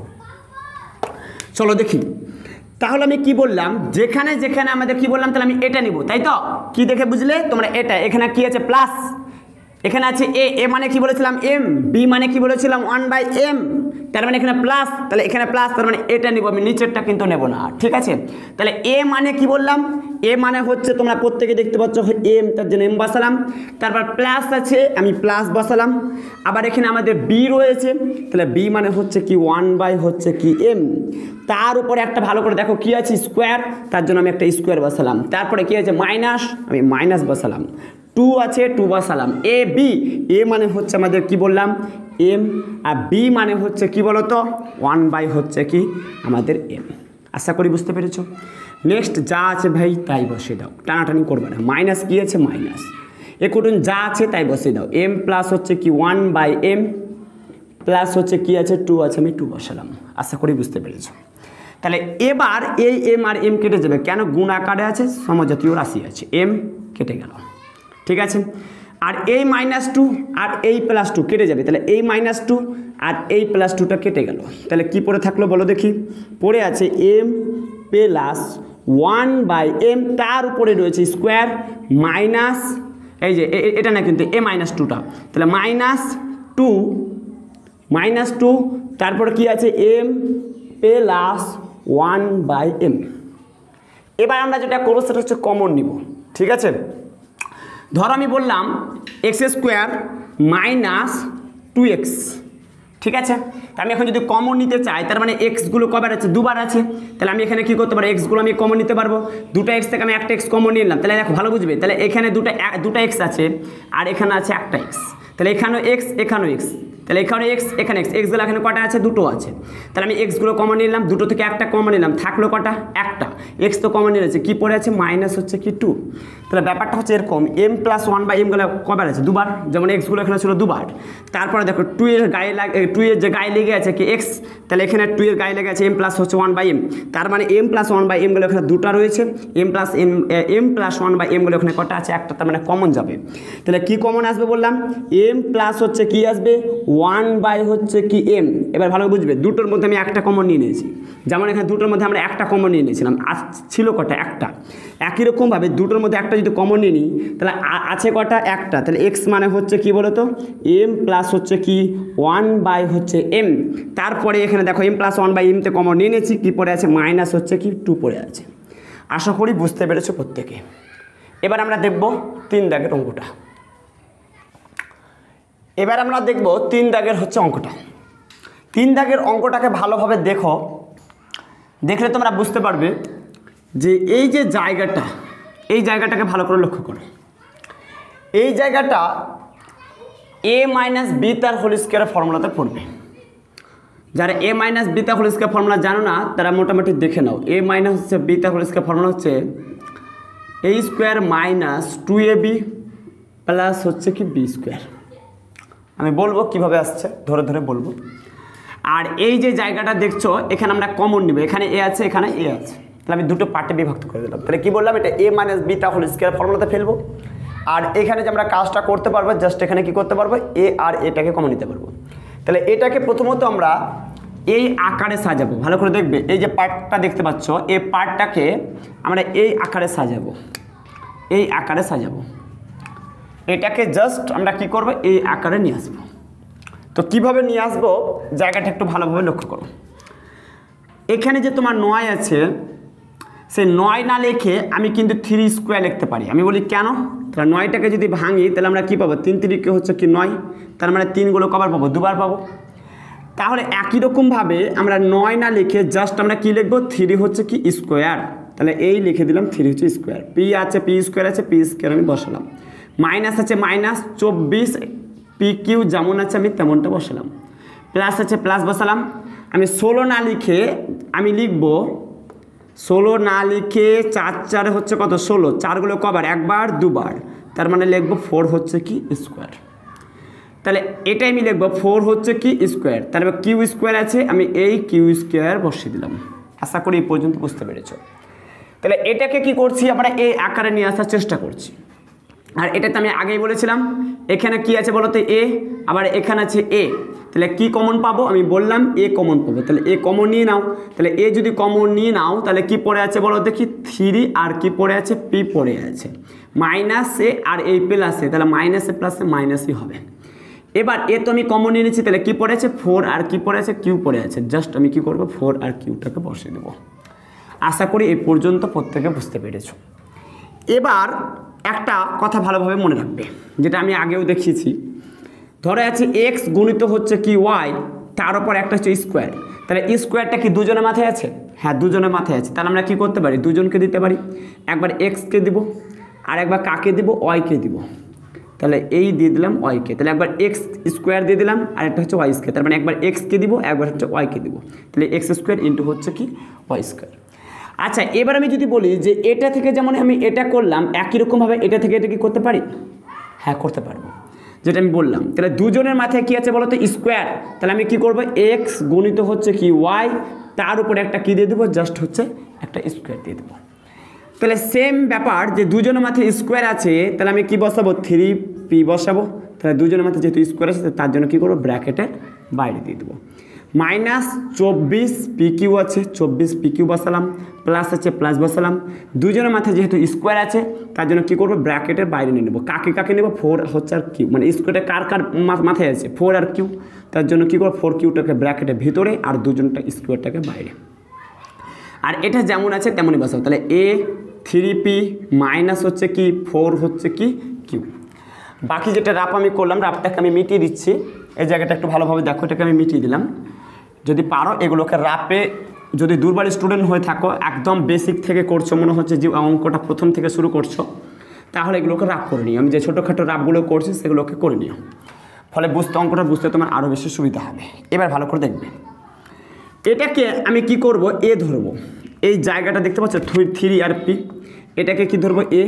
চলো দেখি, তাহলে আমি কি বললাম, যেখানে যেখানে আমাদের কি বললাম, তাহলে আমি এটা নিব, তাই তো? কি দেখে বুঝলে তোমরা এটা, এখানে কি আছে প্লাস, এখানে আছে এ মানে কি বলেছিলাম m, বি মানে কি বলেছিলাম 1/m, তার মানে এখানে প্লাস, তাহলে এখানে প্লাস, তার মানে এটা নিব আমি, নিচেরটা কিন্তু নেব না, ঠিক আছে? তাহলে এ মানে কি বললাম, এ মানে হচ্ছে তোমরা প্রত্যেকে দেখতে পাচ্ছ m, তার জন্য m বসালাম, তারপর প্লাস আছে আমি প্লাস বসালাম, আবার এখানে আমাদের বি রয়েছে, তাহলে বি মানে হচ্ছে কি 1/ হচ্ছে কি m, তার উপরে একটা ভালো করে দেখো কি আছে স্কোয়ার, তার জন্য আমি একটা স্কোয়ার বসালাম, তারপরে কি আছে মাইনাস, আমি মাইনাস বসালাম, 2 আছে 2 বসালাম, এ বি, এ মানে হচ্ছে আমাদের কি বললাম m, আর বি মানে হচ্ছে কি বলতো 1/ হচ্ছে কি আমাদের m। আশা করি বুঝতে পেরেছো। নেক্সট যা আছে ভাই তাই বসিয়ে দাও, টানাটানি করবে না, মাইনাস কি আছে মাইনাস, একুটুন যা আছে তাই বসিয়ে দাও, m প্লাস হচ্ছে কি 1/m প্লাস হচ্ছে কি আছে 2 আছে, আমি 2 বসালাম। আশা করি বুঝতে পেরেছো। তাহলে এবার এই m আর m কেটে যাবে, কেন গুণ আকারে আছে, সমজাতীয় রাশি আছে, m কেটে গেল, ঠিক আছে? আর এই -2 আর এই +2 কেটে যাবে, তাহলে এই -2 আর এই +2টা কেটে গেল, তাহলে কি পড়ে থাকলো বলো দেখি, পড়ে আছে m প্লাস 1/m, তার উপরে রয়েছে স্কোয়ার মাইনাস, এই যে এটা না কিন্তু এ -2টা, তাহলে -2 তারপরে কি আছে m প্লাস 1/m। এবার আমরা যেটা করবো সেটা হচ্ছে কমন নিব, ঠিক আছে? ধরো আমি বললাম x² মাইনাস 2x, ঠিক আছে? আমি এখন যদি কমন নিতে চাই, তার মানে এক্সগুলো কবার আছে, দুবার আছে, তাহলে আমি এখানে কি করতে পারবো, এক্সগুলো আমি কমন নিতে পারবো, দুটো এক্স থেকে আমি একটা এক্স কমন নিলাম, তাহলে দেখো ভালো বুঝবে, তাহলে এখানে দুটো এক্স আছে আর এখানে আছে একটা এক্স, তাহলে এখানেও এক্স এখানেও এক্স, তাহলে এখানে এক্স এখানে এক্স, এক্সগুলো এখানে কটা আছে, দুটো আছে, তাহলে আমি এক্সগুলো কমন নিলাম, দুটো থেকে একটা কমন নিলাম, থাকলো কটা, একটা, এক্স তো কমন নিয়েছে, কী পড়ে আছে মাইনাস হচ্ছে কি 2, তাহলে ব্যাপারটা হচ্ছে এরকম, m প্লাস 1/m গুলো কবার আছে, দুবার, যেমন এক্সগুলো এখানে ছিল দুবার, তারপরে দেখো 2 এর গায়ে 2 এর যে গায়ে লেগে আছে কি এক্স, তাহলে এখানে 2 এর গায়ে লেগে আছে m প্লাস হচ্ছে 1/m, তার মানে m প্লাস 1/m গুলো এখানে দুটা রয়েছে, m প্লাস 1/m গুলো এখানে কটা আছে, একটা, তার মানে কমন যাবে, তাহলে কি কমন আসবে বললাম, m প্লাস হচ্ছে কি আসবে 1/ হচ্ছে কি m। এবার ভালো বুঝবে, দুটোর মধ্যে আমি একটা কমন নিয়ে নিয়েছি, যেমন এখানে দুটোর মধ্যে আমরা একটা কমন নিয়ে নিয়েছিলাম, ছিল কটা, একটা। একই রকমভাবে দুটোর মধ্যে একটা যদি কমন নিয়ে নিই, তাহলে আছে কটা, একটা, তাহলে এক্স মানে হচ্ছে কি বলতো m প্লাস হচ্ছে কি 1/ হচ্ছে m, তারপরে এখানে দেখো m প্লাস 1/m তে কমন নিয়ে নিয়েছি, কী পড়ে আছে মাইনাস হচ্ছে কি 2 পড়ে আছে। আশা করি বুঝতে পেরেছো প্রত্যেকে। এবার আমরা দেখব 3 দাগের অঙ্কটা, এবার আমরা দেখব 3 দাগের হচ্ছে অঙ্কটা। তিন দাগের অঙ্কটাকে ভালোভাবে দেখো, দেখলে তোমরা বুঝতে পারবে যে এই যে জায়গাটা, এই জায়গাটাকে ভালো করে লক্ষ্য করো। এই জায়গাটা a মাইনাস বি তার হোল স্কোয়ারের ফর্মুলাতে পড়বে। যারা a মাইনাস বি তার হোল স্কোয়ার ফর্মুলা জানো না তারা মোটামুটি দেখে নাও। a মাইনাস হচ্ছে বি তার হোল স্কোয়ার ফর্মুলা হচ্ছে a square minus 2ab plus হচ্ছে কি বি স্কোয়ার। আমি বলবো কিভাবে আসছে, ধরে ধরে বলবো। আর এই যে জায়গাটা দেখছো এখানে আমরা কমন নিব, এখানে এ আছে এখানে এ আছে, তাহলে আমি দুটো পার্টে বিভক্ত করে দিলাম। তাহলে কি বললাম, এটা a মাইনাস বি তার হোল স্কোয়ার ফর্মুলাতে ফেলবো। আর এখানে যে আমরা কাজটা করতে পারবো, জাস্ট এখানে কি করতে পারবো, এ আর এটাকে কমন নিতে পারবো। তাহলে এটাকে প্রথমত আমরা এই আকারে সাজাবো। ভালো করে দেখবে, এই যে পার্টটা দেখতে পাচ্ছ এই পার্টটাকে আমরা এই আকারে সাজাবো, এই আকারে সাজাবো। এটাকে জাস্ট আমরা কি করব, এই আকারে নিয়ে আসবো। তো কিভাবে নিয়ে আসবো জায়গাটা একটু ভালোভাবে লক্ষ্য করো। এখানে যে তোমার 9 আছে, সেই 9 না লিখে আমি কিন্তু 3 স্কোয়ার লিখতে পারি। আমি বলি কেন, তাহলে 9টাকে যদি ভাঙি তাহলে আমরা কি পাবো, 3 3 হচ্ছে কি 9, তার মানে 3 গুলো কবার পাবো, দুবার পাবো। তাহলে একই রকমভাবে আমরা 9 না লিখে জাস্ট আমরা কি লিখবো, 3 হচ্ছে কি স্কোয়ার। তাহলে এই লিখে দিলাম 3 হচ্ছে স্কোয়ার। পি আছে পি স্কোয়ার আছে, পি স্কোয়ার আমি বসালাম। মাইনাস আছে মাইনাস 24 পি কিউ যেমন আছে আমি তেমনটা বসালাম। প্লাস আছে প্লাস বসালাম। আমি 16 না লিখে আমি লিখবো 16 না লিখে 4 4 হচ্ছে কত 16, 4 কবার, একবার দুবার, তার মানে লিখবো 4 হচ্ছে কি স্কোয়ার। তাহলে এটাই আমি লিখবো 4 হচ্ছে কি স্কোয়ার। তারপরে কিউ স্কোয়ার আছে, আমি এই কিউ স্কোয়ার বসিয়ে দিলাম। আশা করি এই পর্যন্ত বুঝতে পেরেছ। তাহলে এটাকে কি করছি, আমরা এই আকারে নিয়ে আসার চেষ্টা করছি। আর এটাতে আমি আগেই বলেছিলাম এখানে কি আছে বলতো, এ, আবার এখানে আছে এ। তাহলে কি কমন পাবো, আমি বললাম এ কমন পাবো। তাহলে এ কমন নিয়ে নাও। তাহলে এ যদি কমন নিয়ে নাও তাহলে কি পড়ে আছে বলো দেখি, 3 আর কি পড়ে আছে, পি পড়ে আছে। মাইনাস এ আর এই প্লাসে, তাহলে মাইনাসে প্লাসে মাইনাসই হবে। এবার এ তো আমি কমন নিয়ে নিচ্ছি, তাহলে কি পড়ে আছে 4 আর কি পড়ে আছে, কিউ পড়ে আছে। জাস্ট আমি কি করবো, 4 আর কিউটাকে বসিয়ে দেবো। আশা করি এই পর্যন্ত প্রত্যেকে বুঝতে পেরেছো। এবার একটা কথা ভালোভাবে মনে রাখবে, যেটা আমি আগেও দেখিয়েছি। ধরে আছে এক্স গুণিত হচ্ছে কি ওয়াই, তার উপর একটা হচ্ছে স্কোয়ার। তাহলে স্কোয়ারটা কি দুজনের মাথায় আছে, হ্যাঁ দুজনের মাথায় আছে। তাহলে আমরা কি করতে পারি, দুজনকে দিতে পারি। একবার এক্সকে দিব আর একবার কাকে দিব, ওয়াইকে দিব। তাহলে এই দিয়ে দিলাম ওয়াইকে। তাহলে একবার এক্স স্কোয়ার দিয়ে দিলাম আর একটা হচ্ছে ওয়াই স্কোয়ার। তার মানে একবার এক্সকে দিব একবার হচ্ছে ওয়াইকে দিব। তাহলে এক্স স্কোয়ার ইন্টু হচ্ছে কি ওয়াই স্কোয়ার। আচ্ছা, এবার আমি যদি বলি যে এটা থেকে যেমন আমি এটা করলাম, একই রকমভাবে এটা থেকে এটা কি করতে পারি, হ্যাঁ করতে পারবো, যেটা আমি বললাম। তাহলে দুজনের মাথায় কি আছে বলো তো, স্কোয়ার। তাহলে আমি কি করব, এক্স গুণিত হচ্ছে কি ওয়াই, তার উপরে একটা কি দিয়ে দেবো, জাস্ট হচ্ছে একটা স্কোয়ার দিয়ে দেবো। তাহলে সেম ব্যাপার, যে দুজনের মাথায় স্কোয়ার আছে তাহলে আমি কি বসাবো, 3p বসাবো। তাহলে দুজনের মাথায় যেহেতু স্কোয়ার আছে তার জন্য কি করবো, ব্র্যাকেটে বাইরে দিয়ে দেবো। মাইনাস 24 পি কিউ আছে, 24 পি কিউ বসালাম। প্লাস আছে প্লাস বসালাম। দুজনের মাথায় যেহেতু স্কোয়ার আছে তার জন্য কী করবো, ব্র্যাকেটের বাইরে নিয়ে নেবো। কাকে কাকে নেবো, 4 হচ্ছে আর কিউ, মানে স্কোয়ারটা কার কার মাথায় আছে, 4 আর কিউ। তার জন্য কী করবো, 4 কিউটাকে ব্র্যাকেটের ভিতরে আর দুজনটা স্কোয়ারটাকে বাইরে। আর এটা যেমন আছে তেমনই বসাবো। তাহলে এ 3p মাইনাস হচ্ছে কি 4 হচ্ছে কি কিউ। বাকি যেটা রাপ আমি করলাম, রাপটাকে আমি মিটিয়ে দিচ্ছি। এই জায়গাটা একটু ভালোভাবে দেখো, এটাকে আমি মিটিয়ে দিলাম। যদি পারো এগুলোকে রাপে, যদি দুর্বল স্টুডেন্ট হয়ে থাকো, একদম বেসিক থেকে করছো, মনে হচ্ছে যে অঙ্কটা প্রথম থেকে শুরু করছো, তাহলে এগুলোকে রাপ করে নিও। আমি যে ছোটোখাটো রাপগুলো করছি সেগুলোকে করে নিও, ফলে অঙ্কটা বুঝতে তোমার আরও বেশি সুবিধা হবে। এবার ভালো করে দেখবে, এটাকে আমি কি করব, এ ধরবো। এই জায়গাটা দেখতে পাচ্ছ 3 আর পি, এটাকে কি ধরবো, এ।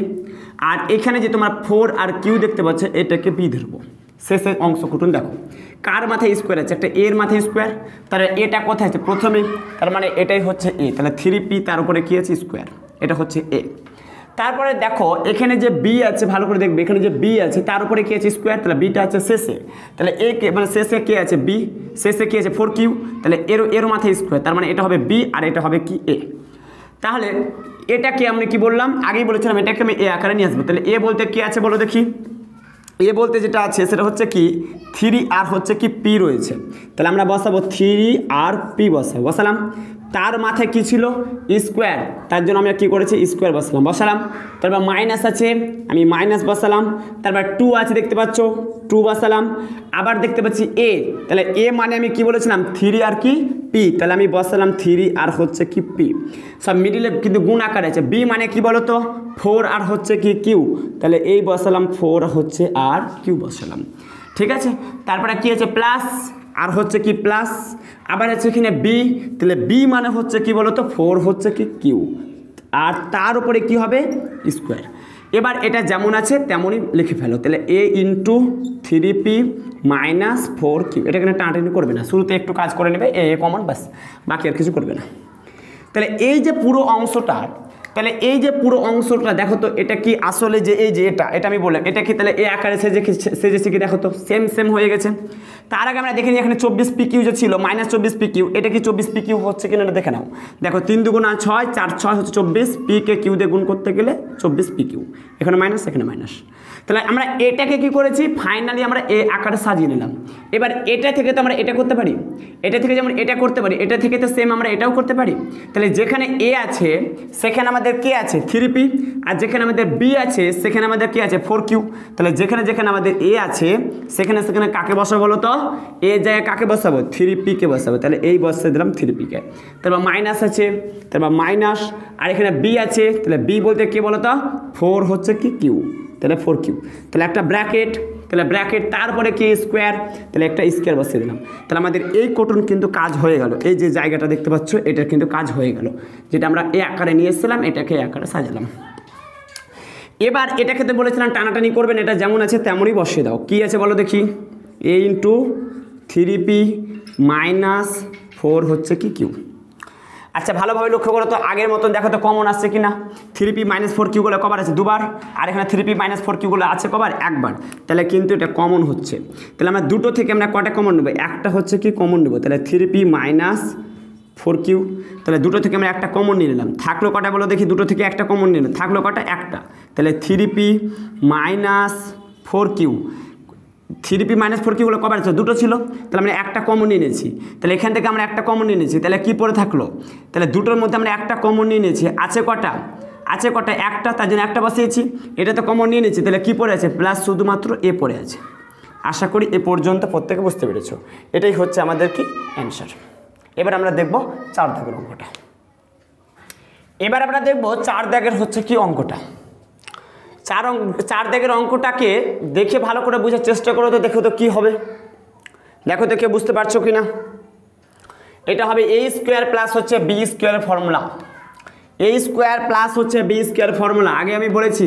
আর এখানে যে তোমার 4 আর কিউ দেখতে পাচ্ছ, এটাকে বি ধরবো। শেষে অংশ কুটুন দেখো, কার মাথায় স্কোয়ার আছে, একটা এর মাথায় স্কোয়ার। তাহলে এটা কোথায় আছে প্রথমে, তার মানে এটাই হচ্ছে এ। তাহলে 3p তার উপরে কী আছে, স্কোয়ার, এটা হচ্ছে এ। তারপরে দেখো এখানে যে বি আছে, ভালো করে দেখবে, এখানে যে বি আছে তার উপরে কী আছে, স্কোয়ার। তাহলে বিটা আছে শেষে, তাহলে এ কে মানে শেষে কে আছে, বি, শেষে কী আছে 4q। তাহলে এর মাথায় স্কোয়ার, তার মানে এটা হবে বি আর এটা হবে কি এ। তাহলে এটাকে আমি কি বললাম, আগেই বলেছিলাম এটাকে আমি এ আকারে নিয়ে আসবো। তাহলে এ বলতে কি আছে বলো দেখি, এ বলতে যেটা আছে সেটা হচ্ছে কি 3 আর হচ্ছে কি পি রয়েছে। তাহলে আমরা বসাবো 3 আর পি বসালাম। তার মাথায় কি ছিল স্কোয়ার, তার জন্য আমরা কি করেছি স্কোয়ার বসালাম। তারপর মাইনাস আছে, আমি মাইনাস বসালাম। তারপর 2 আছে দেখতে পাচ্ছ, 2 বসালাম। আবার দেখতে পাচ্ছি এ, তাহলে এ মানে আমি কি বলেছিলাম 3 আর কি পি, তাহলে আমি বসালাম 3 আর হচ্ছে কি পি, সব মিডিলে কিন্তু গুণ আকার আছে। বি মানে কি বলো তো 4 আর হচ্ছে কি কিউ, তাহলে এই বসালাম 4 হচ্ছে আর কিউ বসালাম, ঠিক আছে। তারপরে কি আছে প্লাস আর হচ্ছে কি প্লাস, আবার আছে এখানে বি, তাহলে বি মানে হচ্ছে কি বলো তো 4 হচ্ছে কি কিউ, আর তার উপরে কি হবে স্কোয়ার। এবার এটা যেমন আছে তেমনই লিখে ফেলো, তাহলে এ ইন্টু 3p মাইনাস 4q, এটা এখানে টানাটানি করবে না, শুরুতে একটু কাজ করে নেবে এ কমন, বাস বাকি আর কিছু করবে না। তাহলে এই যে পুরো অংশটা, তাহলে এই যে পুরো অংশটা দেখো তো এটা কি আসলে যে এই যে এটা আমি বললাম এটা কি তাহলে এ আকারে সেজেছে কি দেখো তো সেম হয়ে গেছে। তার আগে আমরা দেখে নিই এখানে 24pq যে ছিল মাইনাস 24pq, এটা কি 24pq হচ্ছে কিনা এটা দেখে নাও। দেখো 3 দুগুণা 6, 4 6 হচ্ছে 24, পি কে কিউ দিয়ে গুণ করতে গেলে 24pq, এখানে মাইনাস এখানে মাইনাস। তাহলে আমরা এটাকে কি করেছি ফাইনালি আমরা এ আকারে সাজিয়ে নিলাম। এবার এটা থেকে তো আমরা এটা করতে পারি, এটা থেকে যেমন এটা করতে পারি, এটা থেকে তো সেম আমরা এটাও করতে পারি। তাহলে যেখানে এ আছে সেখানে আমাদের কে আছে 3p, আর যেখানে আমাদের বি আছে সেখানে আমাদের কি আছে 4q। তাহলে যেখানে যেখানে আমাদের এ আছে সেখানে সেখানে কাকে বসাবো বলো তো, এ জায়গায় কাকে বসাবো 3p কে বসাবো, তাহলে এই বসিয়ে দিলাম 3p কে। তারপর মাইনাস আছে, তারপর মাইনাস, আর এখানে বি আছে, তাহলে বি বলতে কে বলো তো 4 হচ্ছে কি কিউ, তাহলে 4q, তাহলে একটা ব্র্যাকেট, তাহলে ব্র্যাকেট তারপরে কি স্কোয়ার, তাহলে একটা স্কোয়ার বসিয়ে দিলাম। তাহলে আমাদের এই কোটন কিন্তু কাজ হয়ে গেল, এই যে জায়গাটা দেখতে পাচ্ছ এটার কিন্তু কাজ হয়ে গেল, যেটা আমরা এ আকারে নিয়ে এসেছিলাম এটাকে এ আকারে সাজালাম। এবার এটা খেতে বলেছিলাম টানাটানি করবেন, এটা যেমন আছে তেমনই বসিয়ে দাও। কি আছে বলো দেখি, এ ইন্টু 3p মাইনাস 4 হচ্ছে কি কিউ। আচ্ছা ভালোভাবে লক্ষ্য করো তো আগের মতন দেখো তো কমন আসছে কি না, 3p মাইনাস 4q গুলো কবার আছে দুবার, আর এখানে 3p মাইনাস 4q গুলো আছে কবার একবার, তাহলে কিন্তু এটা কমন হচ্ছে। তাহলে আমরা দুটো থেকে আমরা কটা কমন নেব, একটা হচ্ছে কি কমন নেব, তাহলে 3p মাইনাস 4q, তাহলে দুটো থেকে আমরা একটা কমন নিয়ে নিলাম, থাকলো কটা বলো দেখি, দুটো থেকে একটা কমন নিয়ে নিলাম, থাকলো কটা একটা, তাহলে 3p minus 4q, 3p minus 4q গুলো কবার ছিল দুটো ছিল, তাহলে আমরা একটা কমন নিয়ে নিয়েছি, তাহলে এখান থেকে আমরা একটা কমন নিয়ে নিয়েছি, তাহলে কি পড়ে থাকলো, তাহলে দুটোর মধ্যে আমরা একটা কমন নিয়ে নিয়েছি, আছে কটা একটা, তার জন্য একটা বসিয়েছি, এটা তো কমন নিয়ে নিয়েছি, তাহলে কি পড়ে আছে প্লাস শুধুমাত্র এ পড়ে আছে। আশা করি এ পর্যন্ত প্রত্যেকে বুঝতে পেরেছো, এটাই হচ্ছে আমাদের কি অ্যান্সার। এবার আমরা দেখব 4 দাগের অঙ্কটা। এবার আমরা দেখব 4 দাগের হচ্ছে কি অঙ্কটা। 4 দাগের অঙ্কটাকে দেখে ভালো করে বোঝার চেষ্টা করো তো, দেখো তো কি হবে, দেখো তো কে বুঝতে পারছো কি না। এটা হবে a স্কোয়ার প্লাস হচ্ছে b square formula, a square plus হচ্ছে b স্কোয়ার ফর্মুলা, আগে আমি বলেছি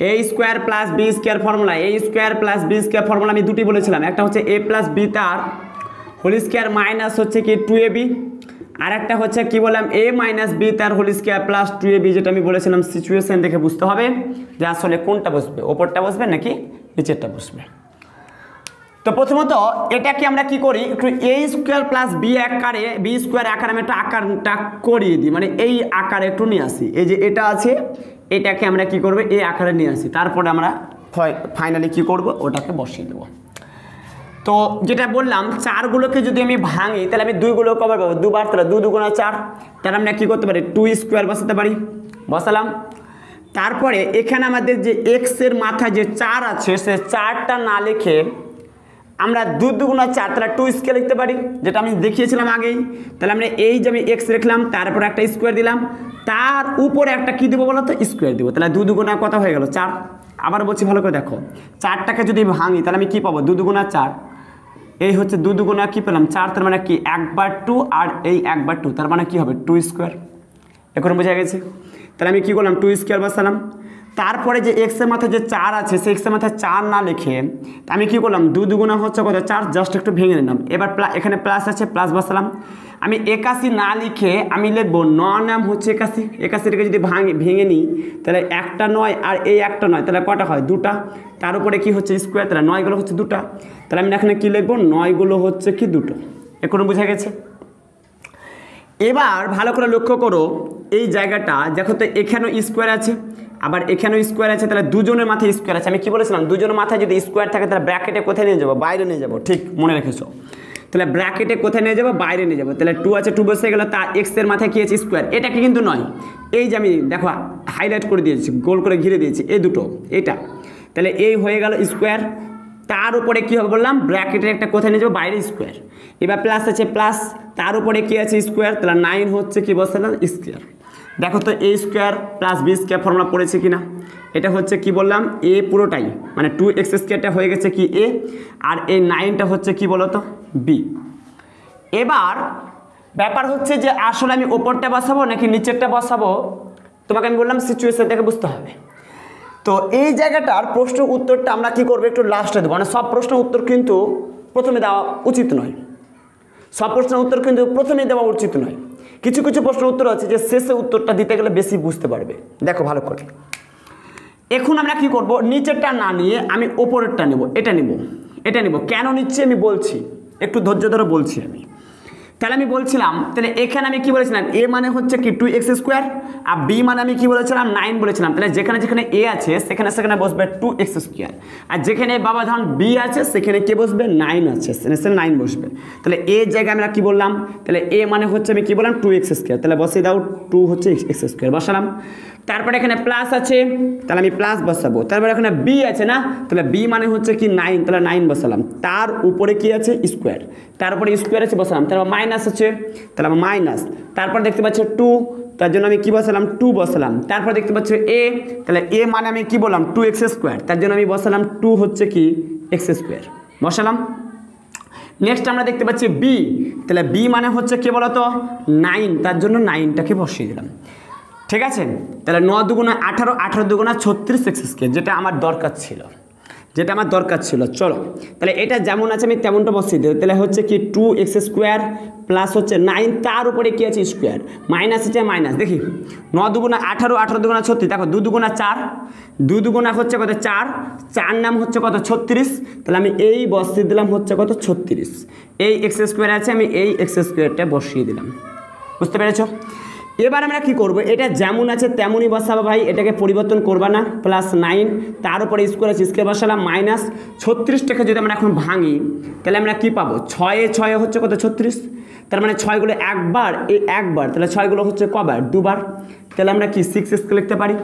a square plus b square formula, a square plus b square formula আমি দুটি বলেছিলাম, একটা হচ্ছে a প্লাস b তার হোল স্কোয়ার মাইনাস হচ্ছে কি 2ab, আর একটা হচ্ছে কি বললাম a মাইনাস b তার হোল স্কোয়ার প্লাস 2ab, যেটা আমি বলেছিলাম সিচুয়েশন দেখে বুঝতে হবে যে আসলে কোনটা বসবে, ওপরটা বসবে নাকি নিচেরটা বসবে। তো প্রথমত এটাকে আমরা কি করি, একটু a স্কোয়ার প্লাস b আকারে b স্কোয়ার আকারে আমি একটা আকারটা করিয়ে দিই, মানে এই আকারে একটু নিয়ে আসি, এই যে এটা আছে এটাকে আমরা কি করব এই আকারে নিয়ে আসি, তারপরে আমরা ফাইনালি কি করব ওটাকে বসিয়ে দেবো। তো যেটা বললাম 4 গুলোকে যদি আমি ভাঙি তাহলে আমি 2 গুলো কবার পাবো দুবার, তাহলে 2 2 গুণা 4, তাহলে আমরা কি করতে পারি 2 স্কোয়ার বসাতে পারি, বসালাম। তারপরে এখানে আমাদের যে x এর মাথায় যে 4 আছে সে 4টা না লিখে আমরা 2 2 গুণা 4 তাহলে 2 স্কোয়ার লিখতে পারি, যেটা আমি দেখিয়েছিলাম আগেই। তাহলে আমরা এই যে আমি x লিখলাম তারপর একটা স্কোয়ার দিলাম, তার উপরে একটা কি দেবো বলো তো স্কোয়ার দেবো, তাহলে 2 2 গুণা কত হয়ে গেল 4। আবার বলছি ভালো করে দেখো, 4টাকে যদি ভাঙি তাহলে আমি কি পাবো 2 2 গুণা 4, এই হচ্ছে 2 2 গুণা কি পেলাম 4, তার মানে কি 1/2, আর এই 1/2 তার মানে কি হবে 2 স্কোয়ার, এখন বোঝা গেছে। তাহলে আমি কি করলাম 2 স্কোয়ার বসালাম, তারপরে যে x এর মাথায় যে 4 আছে সেই x এর মাথায় 4 না লিখে আমি কি করলাম 2 2 গুণা হচ্ছে কত 4, জাস্ট একটু ভেঙে নিলাম। এবার এখানে প্লাস আছে প্লাস বসালাম, আমি 81 না লিখে আমি লিখবো 9 নাম হচ্ছে 81, 81টাকে যদি ভেঙে নিই তাহলে একটা 9 আর এই একটা 9 তাহলে কটা হয় 2টা, তার উপরে কি হচ্ছে স্কোয়ার, তাহলে 9 গুলো হচ্ছে 2টা, তাহলে আমি এখানে কি লিখবো 9 গুলো হচ্ছে কি 2টো, এখন বোঝা গেছে। এবার ভালো করে লক্ষ্য করো এই জায়গাটা দেখো তো এখানেও স্কোয়ার আছে আবার এখানেও স্কোয়ার আছে, তাহলে দুজনের মাথায় স্কোয়ার আছে, আমি কি বলেছিলাম দুজনের মাথায় যদি স্কোয়ার থাকে তাহলে ব্র্যাকেটে কোথায় নিয়ে যাবো বাইরে নিয়ে যাবো, ঠিক মনে রেখেছো। তাহলে ব্র্যাকেটে কোথায় নিয়ে যাবো, বাইরে নিয়ে যাবো। তাহলে 2 আছে, 2 বসে গেল, তা এক্সের মাথায় কী আছে স্কোয়ার, এটাকে কিন্তু নয়, এই যে আমি দেখো হাইলাইট করে দিয়েছি, গোল করে ঘিরে দিয়েছি, এই দুটো এটা, তাহলে এই হয়ে গেল স্কোয়ার। তার উপরে কী হবে বললাম, ব্র্যাকেটের একটা কোথায় নিয়ে যাবো, বাইরে স্কোয়ার। এবার প্লাস আছে প্লাস, তার উপরে কী আছে স্কোয়ার, তাহলে 9 হচ্ছে কি বসালাম স্কোয়ার। দেখো তো A square plus B square formula পড়েছে কি না, এটা হচ্ছে কি বললাম এ পুরোটাই, মানে 2x স্কোয়ারটা হয়ে গেছে কি এ, আর এই 9টা হচ্ছে কি বলো তো বি। এবার ব্যাপার হচ্ছে যে আসলে আমি ওপরটা বসাবো নাকি নিচেরটা বসাবো, তোমাকে আমি বললাম সিচুয়েশনটাকে বুঝতে হবে। তো এই জায়গাটার প্রশ্ন উত্তরটা আমরা কি করবো একটু লাস্টে দেবো, মানে সব প্রশ্নের উত্তর কিন্তু প্রথমে দেওয়া উচিত নয়, সব প্রশ্নের উত্তর কিন্তু প্রথমেই দেওয়া উচিত নয়। কিছু কিছু প্রশ্নের উত্তর আছে যে শেষে উত্তরটা দিতে গেলে বেশি বুঝতে পারবে। দেখো ভালো করে, এখন আমরা কি করব, নিচেরটা না নিয়ে আমি ওপরেরটা নেব, এটা নেব, এটা নেব। কেন নিচ্ছি আমি বলছি, একটু ধৈর্য ধরে বলছি আমি। তাহলে আমি বলছিলাম, তাহলে এখানে আমি কি বলেছিলাম, এ মানে হচ্ছে কি 2x স্কোয়ার, আর বি মানে আমি কি বলেছিলাম 9 বলেছিলাম। তাহলে যেখানে যেখানে এ আছে সেখানে সেখানে বসবে 2x স্কোয়ার, আর যেখানে বাবা ধরুন বি আছে সেখানে কে বসবে 9 আছে, সেখানে 9 বসবে। তাহলে এ জায়গায় আমরা কি বললাম, তাহলে এ মানে হচ্ছে আমি কি বললাম 2x স্কোয়ার, তাহলে বসিয়ে দাও 2 হচ্ছে x স্কোয়ার বসালাম। তারপরে এখানে প্লাস আছে, তাহলে আমি প্লাস বসাবো। তারপরে এখানে বি আছে না, তাহলে বি মানে হচ্ছে কি 9, তাহলে 9 বসালাম। তার উপরে কি আছে স্কোয়ার, তারপরে স্কোয়ার আছে বসালাম। তারপর মাইনাস আছে, তাহলে মাইনাস। তারপর দেখতে পাচ্ছি 2, তার জন্য আমি কি বসালাম 2 বসালাম। তারপর দেখতে পাচ্ছি এ, তাহলে এ মানে আমি কি বললাম 2x স্কোয়ার, তার জন্য আমি বসালাম 2 হচ্ছে কি x স্কোয়ার বসালাম। নেক্সট আমরা দেখতে পাচ্ছি বি, তাহলে বি মানে হচ্ছে কি বলতো 9, তার জন্য 9টাকে বসিয়ে দিলাম। ঠিক আছে, তাহলে 9 দুগুণা 18, 18 দুগুণা 36 x স্কোয়ার, যেটা আমার দরকার ছিল, যেটা আমার দরকার ছিল। চলো তাহলে এটা যেমন আছে আমি তেমনটা বসিয়ে দেবো। তাহলে হচ্ছে কি 2x স্কোয়ার প্লাস হচ্ছে 9, তার উপরে কি আছে স্কোয়ার, মাইনাস হচ্ছে মাইনাস। দেখি 9 দুগুণা 18, 18 দুগুণা 36, দেখো 2 দুগুণা 4, 2 দুগুণা হচ্ছে কত 4, 4 নাম হচ্ছে কত 36, তাহলে আমি এই বসিয়ে দিলাম হচ্ছে কত 36। এই x স্কোয়ার আছে, আমি এই x স্কোয়ারটা বসিয়ে দিলাম। বুঝতে পেরেছো? এবার আমরা কি করব, এটা যেমন আছে তেমনই বসাবো ভাই, এটাকে পরিবর্তন করবা না। প্লাস 9, তার উপরে স্কোয়ার আছে স্কোয়ার বসালাম, মাইনাস 36টাকে যদি আমরা এখন ভাঙি তাহলে আমরা কি পাবো, 6 6 হচ্ছে কত 36, তার মানে 6 গুলো একবার, এই একবার, তাহলে 6 গুলো হচ্ছে কবার, দুবার। তাহলে আমরা কি 6x লিখতে পারি।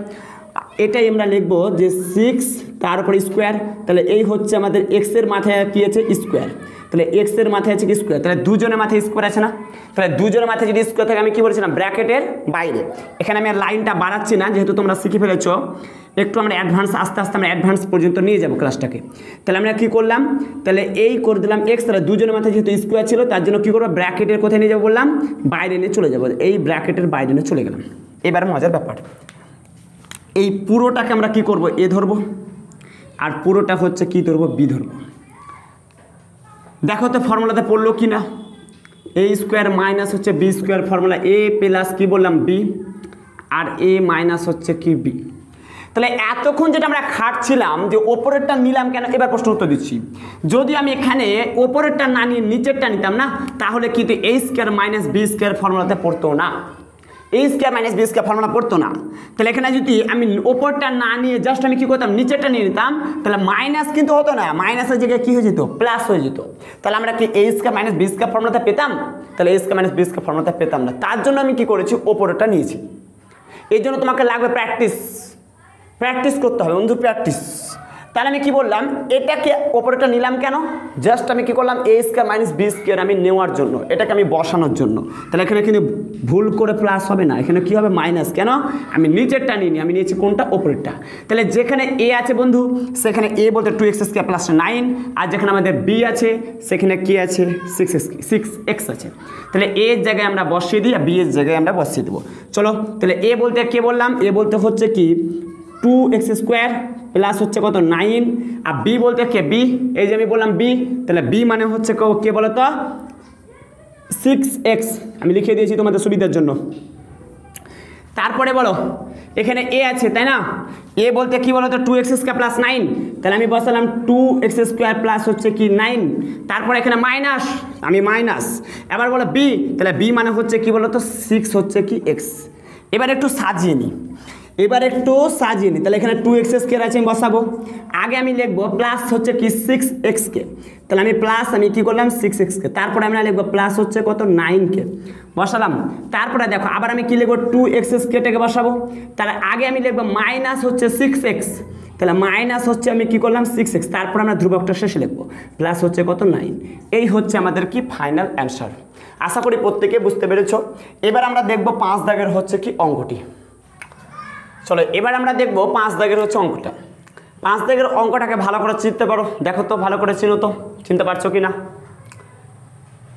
এটাই আমরা লিখবো যে 6 তার উপরে স্কোয়ার, তাহলে এই হচ্ছে আমাদের x এর মাথায় কি আছে স্কোয়ার, তাহলে x এর মাথায় আছে কি স্কোয়ার, তাহলে দুজনের মাথায় স্কোয়ার আছে না, তাহলে দুজনের মাথায় যদি স্কোয়ার থাকে আমি কি বলেছিলাম ব্র্যাকেটের বাইরে। এখানে আমি আর লাইনটা বাড়াচ্ছি না, যেহেতু তোমরা শিখে ফেলেছো, একটু আমরা অ্যাডভান্স আস্তে আস্তে আমরা অ্যাডভান্স পর্যন্ত নিয়ে যাবো ক্লাসটাকে। তাহলে আমরা কি করলাম, তাহলে এই করে দিলাম x, তাহলে দুজনের মাথায় যেহেতু স্কোয়ার ছিল তার জন্য কি করবো ব্র্যাকেটের কোথায় নিয়ে যাবো বললাম, বাইরে নিয়ে চলে যাবো, এই ব্র্যাকেটের বাইরে নিয়ে চলে গেলাম। এবার মজার ব্যাপার, এই পুরোটাকে আমরা কি করব এ ধরবো, আর পুরোটা হচ্ছে কি ধরবো বি ধরবো। দেখো তো ফর্মুলাতে পড়লো কি না, এ স্কোয়ার মাইনাস হচ্ছে বি স্কোয়ার, ফর্মুলা এ প্লাস কি বললাম বি, আর এ মাইনাস হচ্ছে কি বি। তাহলে এতক্ষণ যেটা আমরা খাটছিলাম যে ওপরেরটা নিলাম কেন, এবার প্রশ্ন উত্তর দিচ্ছি। যদি আমি এখানে ওপরেরটা না নিয়ে নিচেরটা নিতাম না, তাহলে কিন্তু A square minus B square ফর্মুলাতে পড়তো না, A square minus B square formula পড়তো না। তাহলে এখানে যদি আমি ওপরটা না নিয়ে জাস্ট আমি কি করতাম নিচেরটা নিয়ে নিতাম, তাহলে মাইনাস কিন্তু হতো না, মাইনাসের জায়গায় কী হয়ে যেত প্লাস হয়ে যেত। তাহলে আমরা কি এ স্কোয়ার মাইনাস বি স্কোয়ার ফর্মুলাতে পেতাম, তাহলে এ স্কোয়ার মাইনাস বি স্কোয়ার ফর্মুলাতে পেতাম না। তার জন্য আমি কি করেছি ওপরেরটা নিয়েছি। এই জন্য তোমাকে লাগবে প্র্যাকটিস, প্র্যাকটিস করতে হবে বন্ধু, প্র্যাকটিস। তাহলে আমি কি বললাম, এটাকে ওপরেটা নিলাম কেন, জাস্ট আমি কি করলাম এ স্কোয়ার মাইনাস বি স্কোয়ার আমি নেওয়ার জন্য, এটাকে আমি বসানোর জন্য। তাহলে এখানে কিন্তু ভুল করে প্লাস হবে না, এখানে কি হবে মাইনাস, কেন আমি নিচেরটা নিইনি, আমি নিয়েছি কোনটা ওপরেরটা। তাহলে যেখানে এ আছে বন্ধু সেখানে এ বলতে 2x স্কোয়ার প্লাস 9, আর যেখানে আমাদের বি আছে সেখানে কি আছে 6x আছে। তাহলে এ এর জায়গায় আমরা বসিয়ে দিই, আর বি এর জায়গায় আমরা বসিয়ে দেবো। চলো তাহলে এ বলতে কে বললাম, এ বলতে হচ্ছে কি 2x স্কোয়ার প্লাস হচ্ছে কত 9, আর বি বলতে কে বি, এই যে আমি বললাম বি, তাহলে বি মানে হচ্ছে কে বলো তো 6x, আমি লিখে দিয়েছি তোমাদের সুবিধার জন্য। তারপরে বলো এখানে এ আছে তাই না, এ বলতে কি বলো তো 2x স্কোয়ার প্লাস 9, তাহলে আমি বসালাম 2x স্কোয়ার প্লাস হচ্ছে কি 9, তারপরে এখানে মাইনাস, আমি মাইনাস। এবার বলো বি, তাহলে বি মানে হচ্ছে কি বলো তো 6 হচ্ছে কি x। এবার একটু সাজিয়ে নিই, এবার একটু সাজিয়ে নিই, তাহলে এখানে 2x স্কোয়ার আছে আমি বসাবো। আগে আমি লিখবো প্লাস হচ্ছে কি 6xকে, তাহলে আমি প্লাস আমি কি করলাম 6xকে, তারপরে আমরা লিখবো প্লাস হচ্ছে কত 9কে বসালাম। তারপরে দেখো আবার আমি কি লিখবো 2x স্কোয়ারটাকে বসাবো, তাহলে আগে আমি লিখবো মাইনাস হচ্ছে 6x, তাহলে মাইনাস হচ্ছে আমি কি করলাম 6x, তারপর আমরা ধ্রুবকটা শেষে লিখবো প্লাস হচ্ছে কত 9। এই হচ্ছে আমাদের কি ফাইনাল অ্যান্সার। আশা করি প্রত্যেকে বুঝতে পেরেছ। এবার আমরা দেখবো 5 দাগের হচ্ছে কি অঙ্কটি। চলো এবার আমরা দেখবো 5 দাগের হচ্ছে অঙ্কটা। 5 দাগের অঙ্কটাকে ভালো করে চিনতে পারো, দেখো তো ভালো করে চিনো তো, চিনতে পারছো কি না?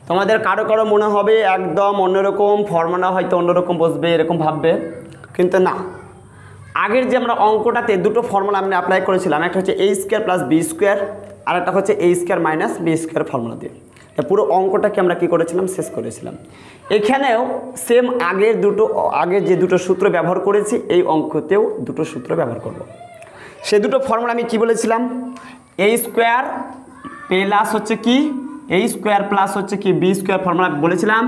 তোমাদের কারো কারো মনে হবে একদম অন্যরকম ফর্মুলা, হয়তো অন্যরকম বসবে এরকম ভাববে, কিন্তু না। আগের যে আমরা অঙ্কটাতে দুটো ফর্মুলা আমরা অ্যাপ্লাই করেছিলাম, একটা হচ্ছে a square plus B square, আর একটা হচ্ছে a square minus B square formula দিয়ে পুরো অঙ্কটাকে আমরা কি করেছিলাম শেষ করেছিলাম। এখানেও সেম আগের যে দুটো সূত্র ব্যবহার করেছি এই অঙ্কতেও দুটো সূত্র ব্যবহার করব। সে দুটো ফর্মুলা আমি কি বলেছিলাম, a স্কোয়ার প্লাস হচ্ছে কি a স্কোয়ার প্লাস হচ্ছে কি বি স্কোয়ার ফর্মুলা বলেছিলাম।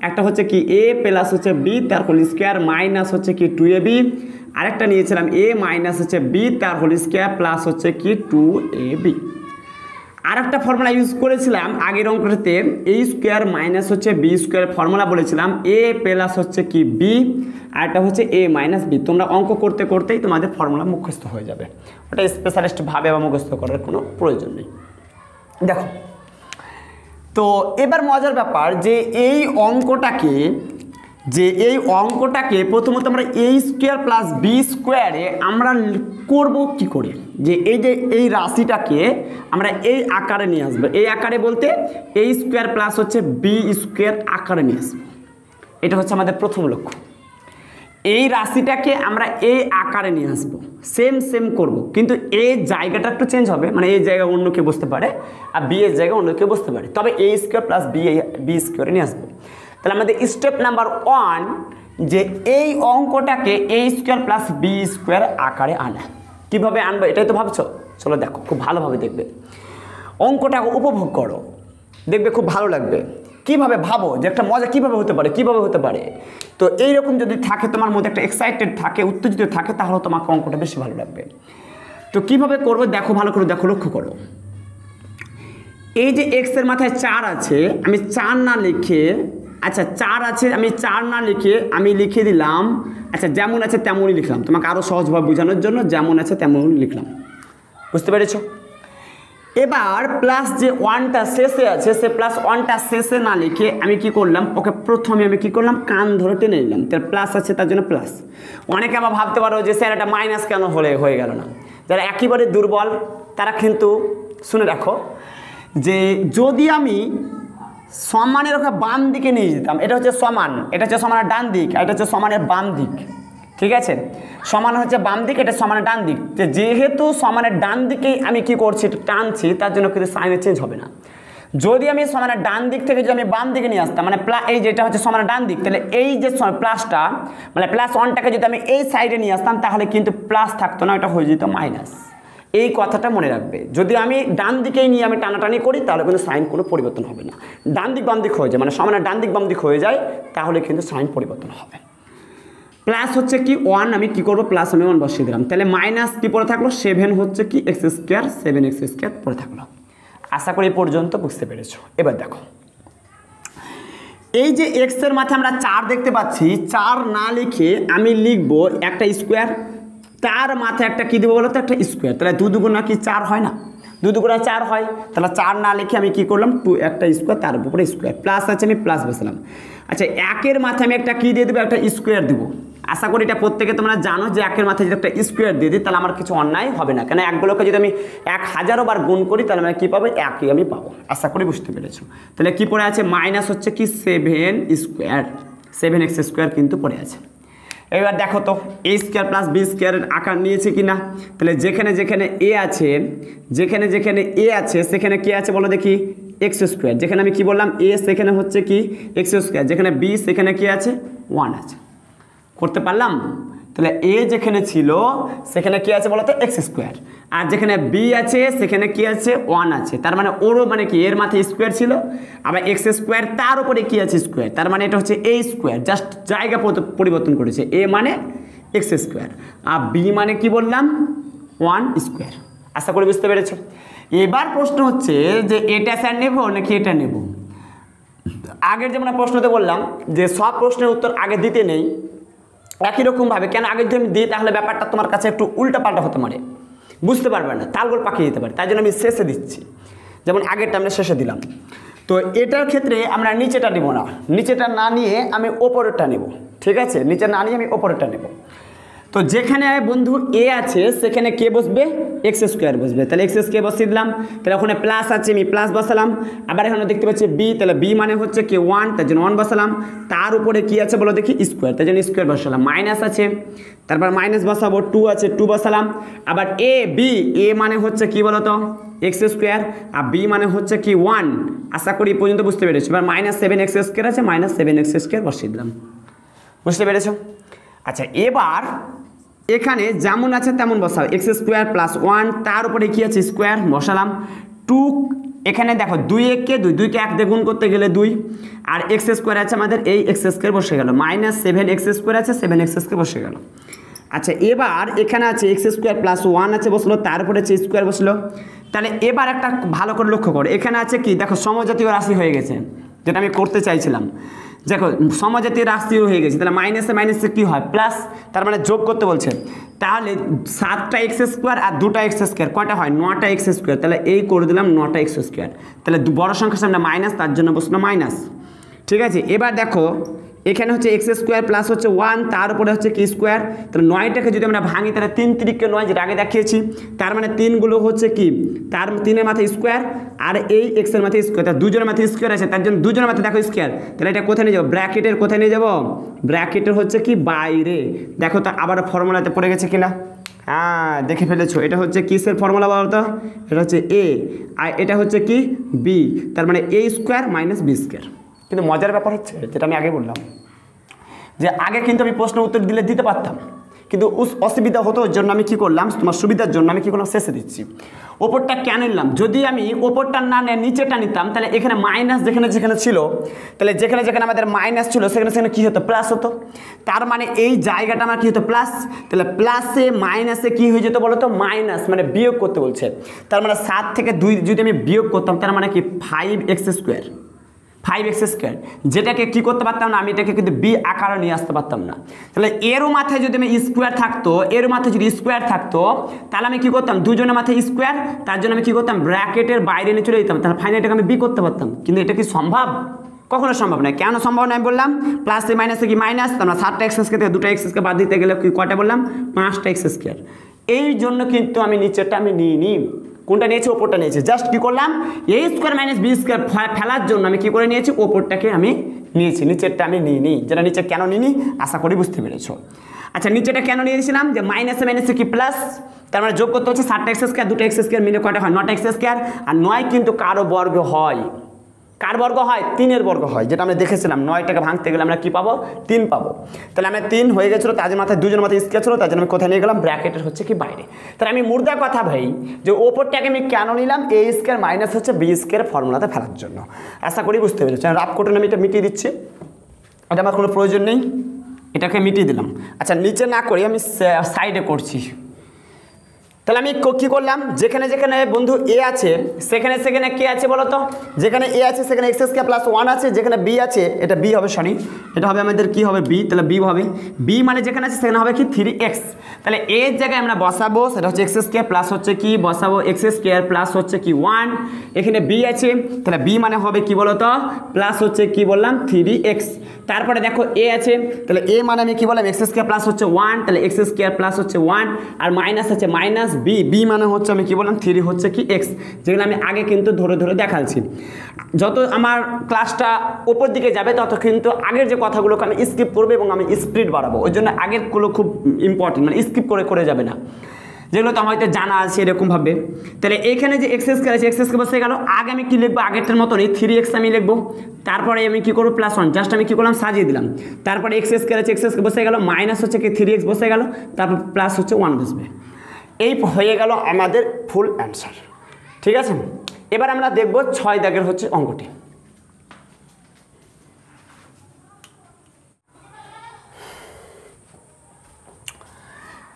একটা হচ্ছে কি a প্লাস হচ্ছে b তার হোল স্কোয়ার মাইনাস হচ্ছে কি 2ab, আরেকটা নিয়েছিলাম a মাইনাস হচ্ছে b তার হোল স্কোয়ার প্লাস হচ্ছে কি 2ab। আরেকটা ফর্মুলা ইউজ করেছিলাম আগের অঙ্কটাতে a স্কোয়ার মাইনাস হচ্ছে বি স্কোয়ার ফর্মুলা বলেছিলাম a প্লাস হচ্ছে কি b, আরেকটা হচ্ছে a মাইনাস b। তোমরা অঙ্ক করতে করতেই তোমাদের ফর্মুলা মুখস্থ হয়ে যাবে, ওটা স্পেশালিস্ট ভাবে বা মুখস্থ করার কোনো প্রয়োজন নেই। দেখো তো এবার মজার ব্যাপার যে এই অঙ্কটাকে প্রথমত আমরা a স্কোয়ার প্লাস বি স্কোয়ারে আমরা করব কি করে, যে এই রাশিটাকে আমরা এই আকারে নিয়ে আসবো। এই আকারে বলতে a স্কোয়ার প্লাস হচ্ছে বি স্কোয়ার আকারে নিয়ে আসবো, এটা হচ্ছে আমাদের প্রথম লক্ষ্য। এই রাশিটাকে আমরা এই আকারে নিয়ে আসবো, সেম করব, কিন্তু এই জায়গাটা একটু চেঞ্জ হবে, মানে এই জায়গায় অন্য কেউ বসতে পারে আর বি এর জায়গায় অন্য কেউ বসতে পারে, তবে a স্কোয়ার প্লাস বি স্কোয়ারে নিয়ে আসবো। তাহলে আমাদের স্টেপ নাম্বার 1 যে এই অঙ্কটাকে a square plus B square আকারে আনা। কীভাবে আনবো এটাই তো ভাবছো? চলো দেখো, খুব ভালোভাবে দেখবে, অঙ্কটাকে উপভোগ করো, দেখবে খুব ভালো লাগবে। কিভাবে ভাবো যে একটা মজা কিভাবে হতে পারে। তো এইরকম যদি থাকে তোমার মধ্যে একটা এক্সাইটেড থাকে, উত্তেজিত থাকে, তাহলে তোমাকে অঙ্কটা বেশি ভালো লাগবে। তো কিভাবে করবো দেখো, ভালো করে দেখো, লক্ষ্য করো। এই যে x এর মাথায় 4 আছে, আমি 4 না লিখে, আচ্ছা 4 আছে আমি 4 না লিখে আমি লিখে দিলাম, আচ্ছা যেমন আছে তেমনই লিখলাম, তোমাকে আরও সহজভাবে বোঝানোর জন্য যেমন আছে তেমনই লিখলাম, বুঝতে পেরেছো? এবার প্লাস যে 1টা শেষে আছে, সে প্লাস 1টা শেষে না লিখে আমি কি করলাম, ওকে প্রথমে আমি কি করলাম কান ধরে টেনে নিলাম, তার প্লাস আছে তার জন্য প্লাস। অনেকে আবার ভাবতে পারো যে স্যার এটা মাইনাস কেন হয়ে গেল না। যারা একেবারে দুর্বল তারা কিন্তু শুনে রাখো, যে যদি আমি সমানের ওকে বাম দিকে নিয়ে যেতাম, এটা হচ্ছে সমান, এটা হচ্ছে সমানের ডান দিক, আর এটা হচ্ছে সমানের বাম দিক, ঠিক আছে? সমান হচ্ছে বাম দিক, এটা সমানের ডান দিক। যেহেতু সমানের ডান দিকেই আমি কি করছি টানছি, তার জন্য কিন্তু সাইনের চেঞ্জ হবে না। যদি আমি সমানের ডান দিক থেকে যদি আমি বাম দিকে নিয়ে আসতাম, মানে এই যেটা হচ্ছে সমানের ডান দিক, তাহলে এই যে প্লাসটা মানে প্লাস 1টাকে যদি আমি এই সাইডে নিয়ে আসতাম, তাহলে কিন্তু প্লাস থাকতো না, এটা হয়ে যেত মাইনাস। এই কথাটা মনে রাখবে, যদি আমি ডান দিকেই নিয়ে আমি টানাটানি করি তাহলে কিন্তু সাইন কোনো পরিবর্তন হবে না। ডান দিক বাম দিক হয়ে যায়, মানে সমানের ডান দিক বাম দিক হয়ে যায়, তাহলে কিন্তু সাইন পরিবর্তন হবে। প্লাস হচ্ছে কি 1, আমি কি করব প্লাস আমি 1 বসিয়ে দিলাম, তাহলে মাইনাস কি পড়ে থাকলো 7 হচ্ছে কি x স্কোয়ার, 7x স্কোয়ার পড়ে থাকলো। আশা করি পর্যন্ত বুঝতে পেরেছো। এবার দেখো এই যে x এর মাথায় আমরা 4 দেখতে পাচ্ছি, 4 না লিখে আমি লিখবো একটা স্কোয়ার, তার মাথায় একটা কি দেবো বলো তো, একটা স্কোয়ার। তাহলে 2 দুগুণা কি 4 হয় না, 2 দুগুণা 4 হয়। তাহলে 4 না লিখে আমি কি করলাম একটা স্কোয়ার, তার উপরে স্কোয়ার, প্লাস আছে আমি প্লাস বসালাম। আচ্ছা 1-এর মাথায় আমি একটা কি দিয়ে দেবো, একটা স্কোয়ার দেবো। আশা করি এটা প্রত্যেকে তোমরা জানো যে 1-এর মাথায় যদি একটা স্কোয়ার দিয়ে দিই তাহলে আমার কিছু অন্যায় হবে না, কেন একগুলোকে যদি আমি 1000 বার গুণ করি তাহলে আমি কী পাবো, 1ই আমি পাবো। আশা করি বুঝতে পেরেছো। তাহলে কি পড়ে আছে, মাইনাস হচ্ছে কি 7 স্কোয়ার, 7x স্কোয়ার কিন্তু পড়ে আছে। এবার দেখো তো a স্কোয়ার প্লাস বি স্কোয়ারের আকার নিয়েছে কি না। তাহলে যেখানে a আছে, যেখানে a আছে সেখানে কি আছে বলো দেখি, x স্কোয়ার। যেখানে আমি কি বললাম a, সেখানে হচ্ছে কি x স্কোয়ার। যেখানে b সেখানে কি আছে 1 আছে। করতে পারলাম? তাহলে a যেখানে ছিল সেখানে কি আছে বলো তো x স্কোয়ার, আর যেখানে b আছে সেখানে কি আছে 1 আছে। তার মানে ওরও মানে কি এর মাথায় স্কোয়ার ছিল, আবার x স্কোয়ার তার উপরে কি আছে স্কোয়ার, তার মানে এটা হচ্ছে a স্কোয়ার, জাস্ট জায়গা পরিবর্তন করেছে। a মানে এক্স স্কোয়ার, আর বি মানে কি বললাম 1 স্কোয়ার। আশা করি বুঝতে পেরেছ। এবার প্রশ্ন হচ্ছে যে এটা স্যার নেব নাকি এটা নেব। আগের যেমন প্রশ্নতে বললাম যে সব প্রশ্নের উত্তর আগে দিতে নেই একই রকমভাবে, কেন আগে যদি আমি দিই তাহলে ব্যাপারটা তোমার কাছে একটু উল্টাপাল্টা হতে পারে, বুঝতে পারবে না, তালগোল পাকিয়ে দিতে পারে, তাই জন্য আমি শেষে দিচ্ছি, যেমন আগেরটা আমরা শেষে দিলাম। তো এটার ক্ষেত্রে আমরা নিচেটা নেব না, নিচেটা না নিয়ে আমি ওপরেরটা নেব, ঠিক আছে, নিচে না নিয়ে আমি ওপরেরটা নেব। তো যেখানে বন্ধু এ আছে সেখানে কে বসবে, এক্স স্কোয়ার বসবে, তাহলে এক্স স্কোয়ার বসিয়ে দিলাম, তাহলে ওখানে প্লাস আছে আমি প্লাস বসালাম, আবার এখানে দেখতে পাচ্ছি বি, তাহলে বি মানে হচ্ছে কি 1, তার জন্য 1 বসালাম, তার উপরে কি আছে বলো দেখি স্কোয়ার, তার জন্য স্কোয়ার বসালাম, মাইনাস আছে তারপর মাইনাস বসাবো, 2 আছে 2 বসালাম, আবার এ বি, এ মানে হচ্ছে কি বলো তো এক্স স্কোয়ার, আর বি মানে হচ্ছে কি 1, আশা করি এই পর্যন্ত বুঝতে পেরেছি। এবার -7 এক্স স্কোয়ার আছে, -7 এক্স স্কোয়ার বসিয়ে দিলাম, বুঝতে পেরেছো। আচ্ছা এবার এখানে যেমন আছে তেমন বসাও, এক্স স্কোয়ার প্লাস 1, তার উপরে কি আছে স্কোয়ার বসালাম, 2, এখানে দেখো 2 1 2, 2 কে 1 দিয়ে গুণ করতে গেলে 2, আর এক্স স্কোয়ার আছে আমাদের এই এক্স স্কোয়ার বসে গেল, -7 এক্স স্কোয়ার আছে 7 এক্স স্কোয়ার বসে গেল। আচ্ছা এবার এখানে আছে এক্স স্কোয়ার প্লাস 1 আছে বসলো, তার উপরে আছে স্কোয়ার বসলো। তাহলে এবার একটা ভালো করে লক্ষ্য করো, এখানে আছে কি দেখো সমজাতীয় রাশি হয়ে গেছে, যেটা আমি করতে চাইছিলাম, দেখো সমজাতীয় রাশিও হয়ে গেছে, তাহলে মাইনাসে মাইনাসে কী হয় প্লাস, তার মানে যোগ করতে বলছে, তাহলে 7টা এক্স স্কোয়ার আর 2টা এক্স স্কোয়ার কয়টা হয় 9টা এক্স স্কোয়ার, তাহলে এই করে দিলাম 9টা এক্স স্কোয়ার, তাহলে বড় সংখ্যার সামনে মাইনাস, তার জন্য বসলো মাইনাস, ঠিক আছে। এবার দেখো এখানে হচ্ছে এক্স স্কোয়ার প্লাস হচ্ছে 1, তার উপরে হচ্ছে কি স্কোয়ার, তাহলে 9টাকে যদি আমরা ভাঙি তাহলে 3 3 9, যেটা আগে দেখিয়েছি, তার মানে 3গুলো হচ্ছে কি তার 3-এর মাথায় স্কোয়ার, আর এই এক্সের মাথায় স্কোয়ার, তার 2জনের মাথায় স্কোয়ার আছে, তার জন্য 2জনের মাথায় দেখো স্কোয়ার, তাহলে এটা কোথায় নিয়ে যাবো ব্র্যাকেটের কোথায় নিয়ে যাবো, ব্র্যাকেটের হচ্ছে কি বাইরে, দেখো তো আবার ফর্মুলাতে পড়ে গেছে কিনা, হ্যাঁ দেখে ফেলেছো, এটা হচ্ছে কিসের ফর্মুলা বলতো, এটা হচ্ছে এ, আর এটা হচ্ছে কি বি, তার মানে A square minus B square. কিন্তু মজার ব্যাপার হচ্ছে যেটা আমি আগে বললাম যে আগে কিন্তু আমি প্রশ্ন উত্তর দিতে পারতাম, কিন্তু অসুবিধা হতো, ওর জন্য আমি কী করলাম তোমার সুবিধার জন্য আমি কী করলাম শেষে দিচ্ছি। ওপরটা কেন নিলাম, যদি আমি ওপরটা না নিয়ে নিচেটা নিতাম তাহলে এখানে মাইনাস যেখানে যেখানে ছিল, তাহলে যেখানে যেখানে আমাদের মাইনাস ছিল সেখানে সেখানে কী হতো প্লাস হতো, তার মানে এই জায়গাটা আমার কী হতো প্লাস, তাহলে প্লাসে মাইনাসে কী হয়ে যেত বলো তো মাইনাস, মানে বিয়োগ করতে বলছে, তার মানে 7 থেকে 2 যদি আমি বিয়োগ করতাম তার মানে কি 5x স্কোয়ার, 5x স্কোয়ার, যেটাকে কী করতে পারতাম না আমি এটাকে কিন্তু বি আকারে নিয়ে আসতে পারতাম না, তাহলে এরও মাথায় যদি আমি স্কোয়ার থাকতো, এর মাথায় যদি স্কোয়ার থাকতো তাহলে আমি কী করতাম 2জনের মাথায় স্কোয়ার, তার জন্য আমি কী করতাম ব্র্যাকেটের বাইরে নিয়ে চলে যেতাম, তাহলে ফাইনাল এটাকে আমি বি করতে পারতাম, কিন্তু এটা কি সম্ভব, কখনো সম্ভব নয়। কেন সম্ভব নয় বললাম, প্লাসে মাইনাসে কি মাইনাস, আমরা 7টা এক্স স্কোয়ার থেকে 2টা এক্স স্কোয়ার বাদ দিতে গেলে কি কয়টা বললাম 5টা এক্স স্কোয়ার, এই জন্য কিন্তু আমি নিচেরটা আমি নিইনি, কোনটা নিয়েছি ওপরটা নিয়েছি, জাস্ট কী করলাম এ স্কোয়ার মাইনাস বি স্কোয়ার ফেলার জন্য আমি কী করে নিয়েছি ওপরটাকে আমি নিয়েছি, নিচেরটা আমি নিইনি, যেটা নিচে কেন নিইনি আশা করি বুঝতে পেরেছো। আচ্ছা নিচেটা কেন নিয়েছিলাম, যে মাইনাসে মাইনাসে কি প্লাস, তার মানে যোগ করতে হচ্ছে 7টা এক্স স্কোয়ার 2টা এক্স স্কোয়ার মিলে কয়টা হয় 9টা এক্স স্কোয়ার, আর 9 কিন্তু কারো বর্গ হয়, কার বর্গ হয় 3-এর বর্গ হয়, যেটা আমরা দেখেছিলাম 9টাকে ভাঙতে গেলে আমরা কী পাবো 3 পাবো, তাহলে আমরা 3 হয়ে গেছিলো, তার মাথায় 2জনের মাথায় স্কোয়ার ছিল, তার জন্য আমি কোথায় নিয়ে গেলাম ব্র্যাকেটের হচ্ছে কি বাইরে, তাহলে আমি মুর্দা কথা ভাই যে ওপরটাকে আমি কেন নিলাম এ স্কোয়ার মাইনাস হচ্ছে বি স্কোয়ার ফর্মুলাতে ফেলার জন্য, আশা করি বুঝতে পেরেছি। রাফ কোটে আমি এটা মিটিয়ে দিচ্ছি, এটা আমার কোনো প্রয়োজন নেই, এটাকে মিটিয়ে দিলাম। আচ্ছা নিচে না করে আমি সাইডে করছি, তাহলে আমি কী করলাম যেখানে যেখানে বন্ধু এ আছে সেখানে সেখানে কে আছে বলো তো, যেখানে এ আছে সেখানে এক্স স্কোয়ার প্লাস 1 আছে, যেখানে বি আছে এটা বি হবে, সরি এটা হবে আমাদের কি হবে বি, তাহলে বি হবে, বি মানে যেখানে আছে সেখানে হবে কি 3x, তাহলে এর জায়গায় আমরা বসাবো সেটা হচ্ছে এক্স স্কোয়ার প্লাস হচ্ছে কি বসাবো এক্স স্কোয়ার প্লাস হচ্ছে কি 1, এখানে বি আছে তাহলে বি মানে হবে কি বলো তো প্লাস হচ্ছে কি বললাম 3x, তারপরে দেখো এ আছে তাহলে এ মানে আমি কি বললাম এক্স স্কোয়ার প্লাস হচ্ছে 1, তাহলে এক্স স্কোয়ার প্লাস হচ্ছে 1, আর মাইনাস আছে মাইনাস বি, বি মানে হচ্ছে আমি কি বললাম 3 হচ্ছে কি এক্স, যেগুলো আমি আগে কিন্তু ধরে ধরে দেখাচ্ছি। যত আমার ক্লাসটা ওপর দিকে যাবে তত কিন্তু আগের যে কথাগুলোকে আমি স্কিপ করবো এবং আমি স্পিড বাড়াবো, ওই জন্য আগেরগুলো খুব ইম্পর্টেন্ট, মানে স্কিপ করে করে যাবে না, যেগুলো তো আমার হয়তো জানা আছে এরকমভাবে। তাহলে এখানে যে এক্স স্কোয়ার আছে এক্স স্কোয়ার বসে গেল, আগে আমি কী লিখবো আগেরটার মতনই 3x আমি লিখবো, তারপরে আমি কী করবো প্লাস 1 জাস্ট আমি কী করলাম সাজিয়ে দিলাম, তারপরে এক্স স্কোয়ার আছে এক্স স্কোয়ার বসে গেল, মাইনাস হচ্ছে কি 3x বসে গেল, তারপর প্লাস হচ্ছে 1 বসবে, এই হয়ে গেল আমাদের ফুল অ্যান্সার। ঠিক আছে, এবার আমরা দেখব 6 দাগের হচ্ছে অঙ্কটি।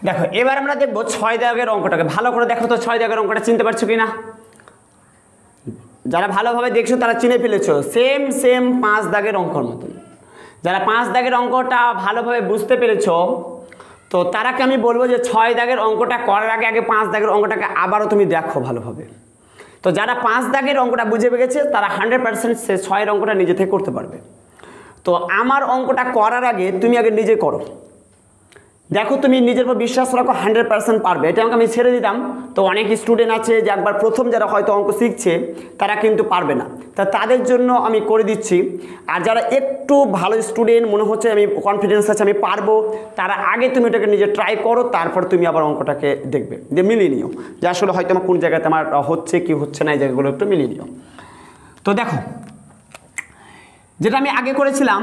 দেখো এবার আমরা দেখবো 6 দাগের অঙ্কটাকে। ভালো করে দেখো তো 6 দাগের অঙ্কটা চিনতে পারছো কিনা। যারা ভালোভাবে দেখছো তারা চিনে ফেলেছো, সেম 5 দাগের অঙ্কর মতন। যারা 5 দাগের অঙ্কটা ভালোভাবে বুঝতে পেরেছো তো তারাকে আমি বলবো যে 6 দাগের অঙ্কটা করার আগে 5 দাগের অঙ্কটাকে আবারও তুমি দেখো ভালোভাবে। তো যারা 5 দাগের অঙ্কটা বুঝে পেরেছে তারা 100% সে 6 অঙ্কটা নিজে থেকে করতে পারবে। তো আমার অঙ্কটা করার আগে তুমি আগে নিজে করো, দেখো তুমি নিজের উপর বিশ্বাস রাখো, 100% পারবে। এটা আমাকে আমি ছেড়ে দিতাম তো অনেক স্টুডেন্ট আছে যে একবার প্রথম যারা হয়তো অঙ্ক শিখছে তারা কিন্তু পারবে না, তা তাদের জন্য আমি করে দিচ্ছি। আর যারা একটু ভালো স্টুডেন্ট মনে হচ্ছে আমি কনফিডেন্স আছে আমি পারবো, তারা আগে তুমি এটাকে নিজে ট্রাই করো, তারপর তুমি আবার অঙ্কটাকে দেখবে যে মিলিয়ে নিও যে আসলে হয়তো আমার কোন জায়গাতে আমার হচ্ছে কি হচ্ছে না, এই জায়গাগুলো একটু মিলিয়ে নিও। তো দেখো যেটা আমি আগে করেছিলাম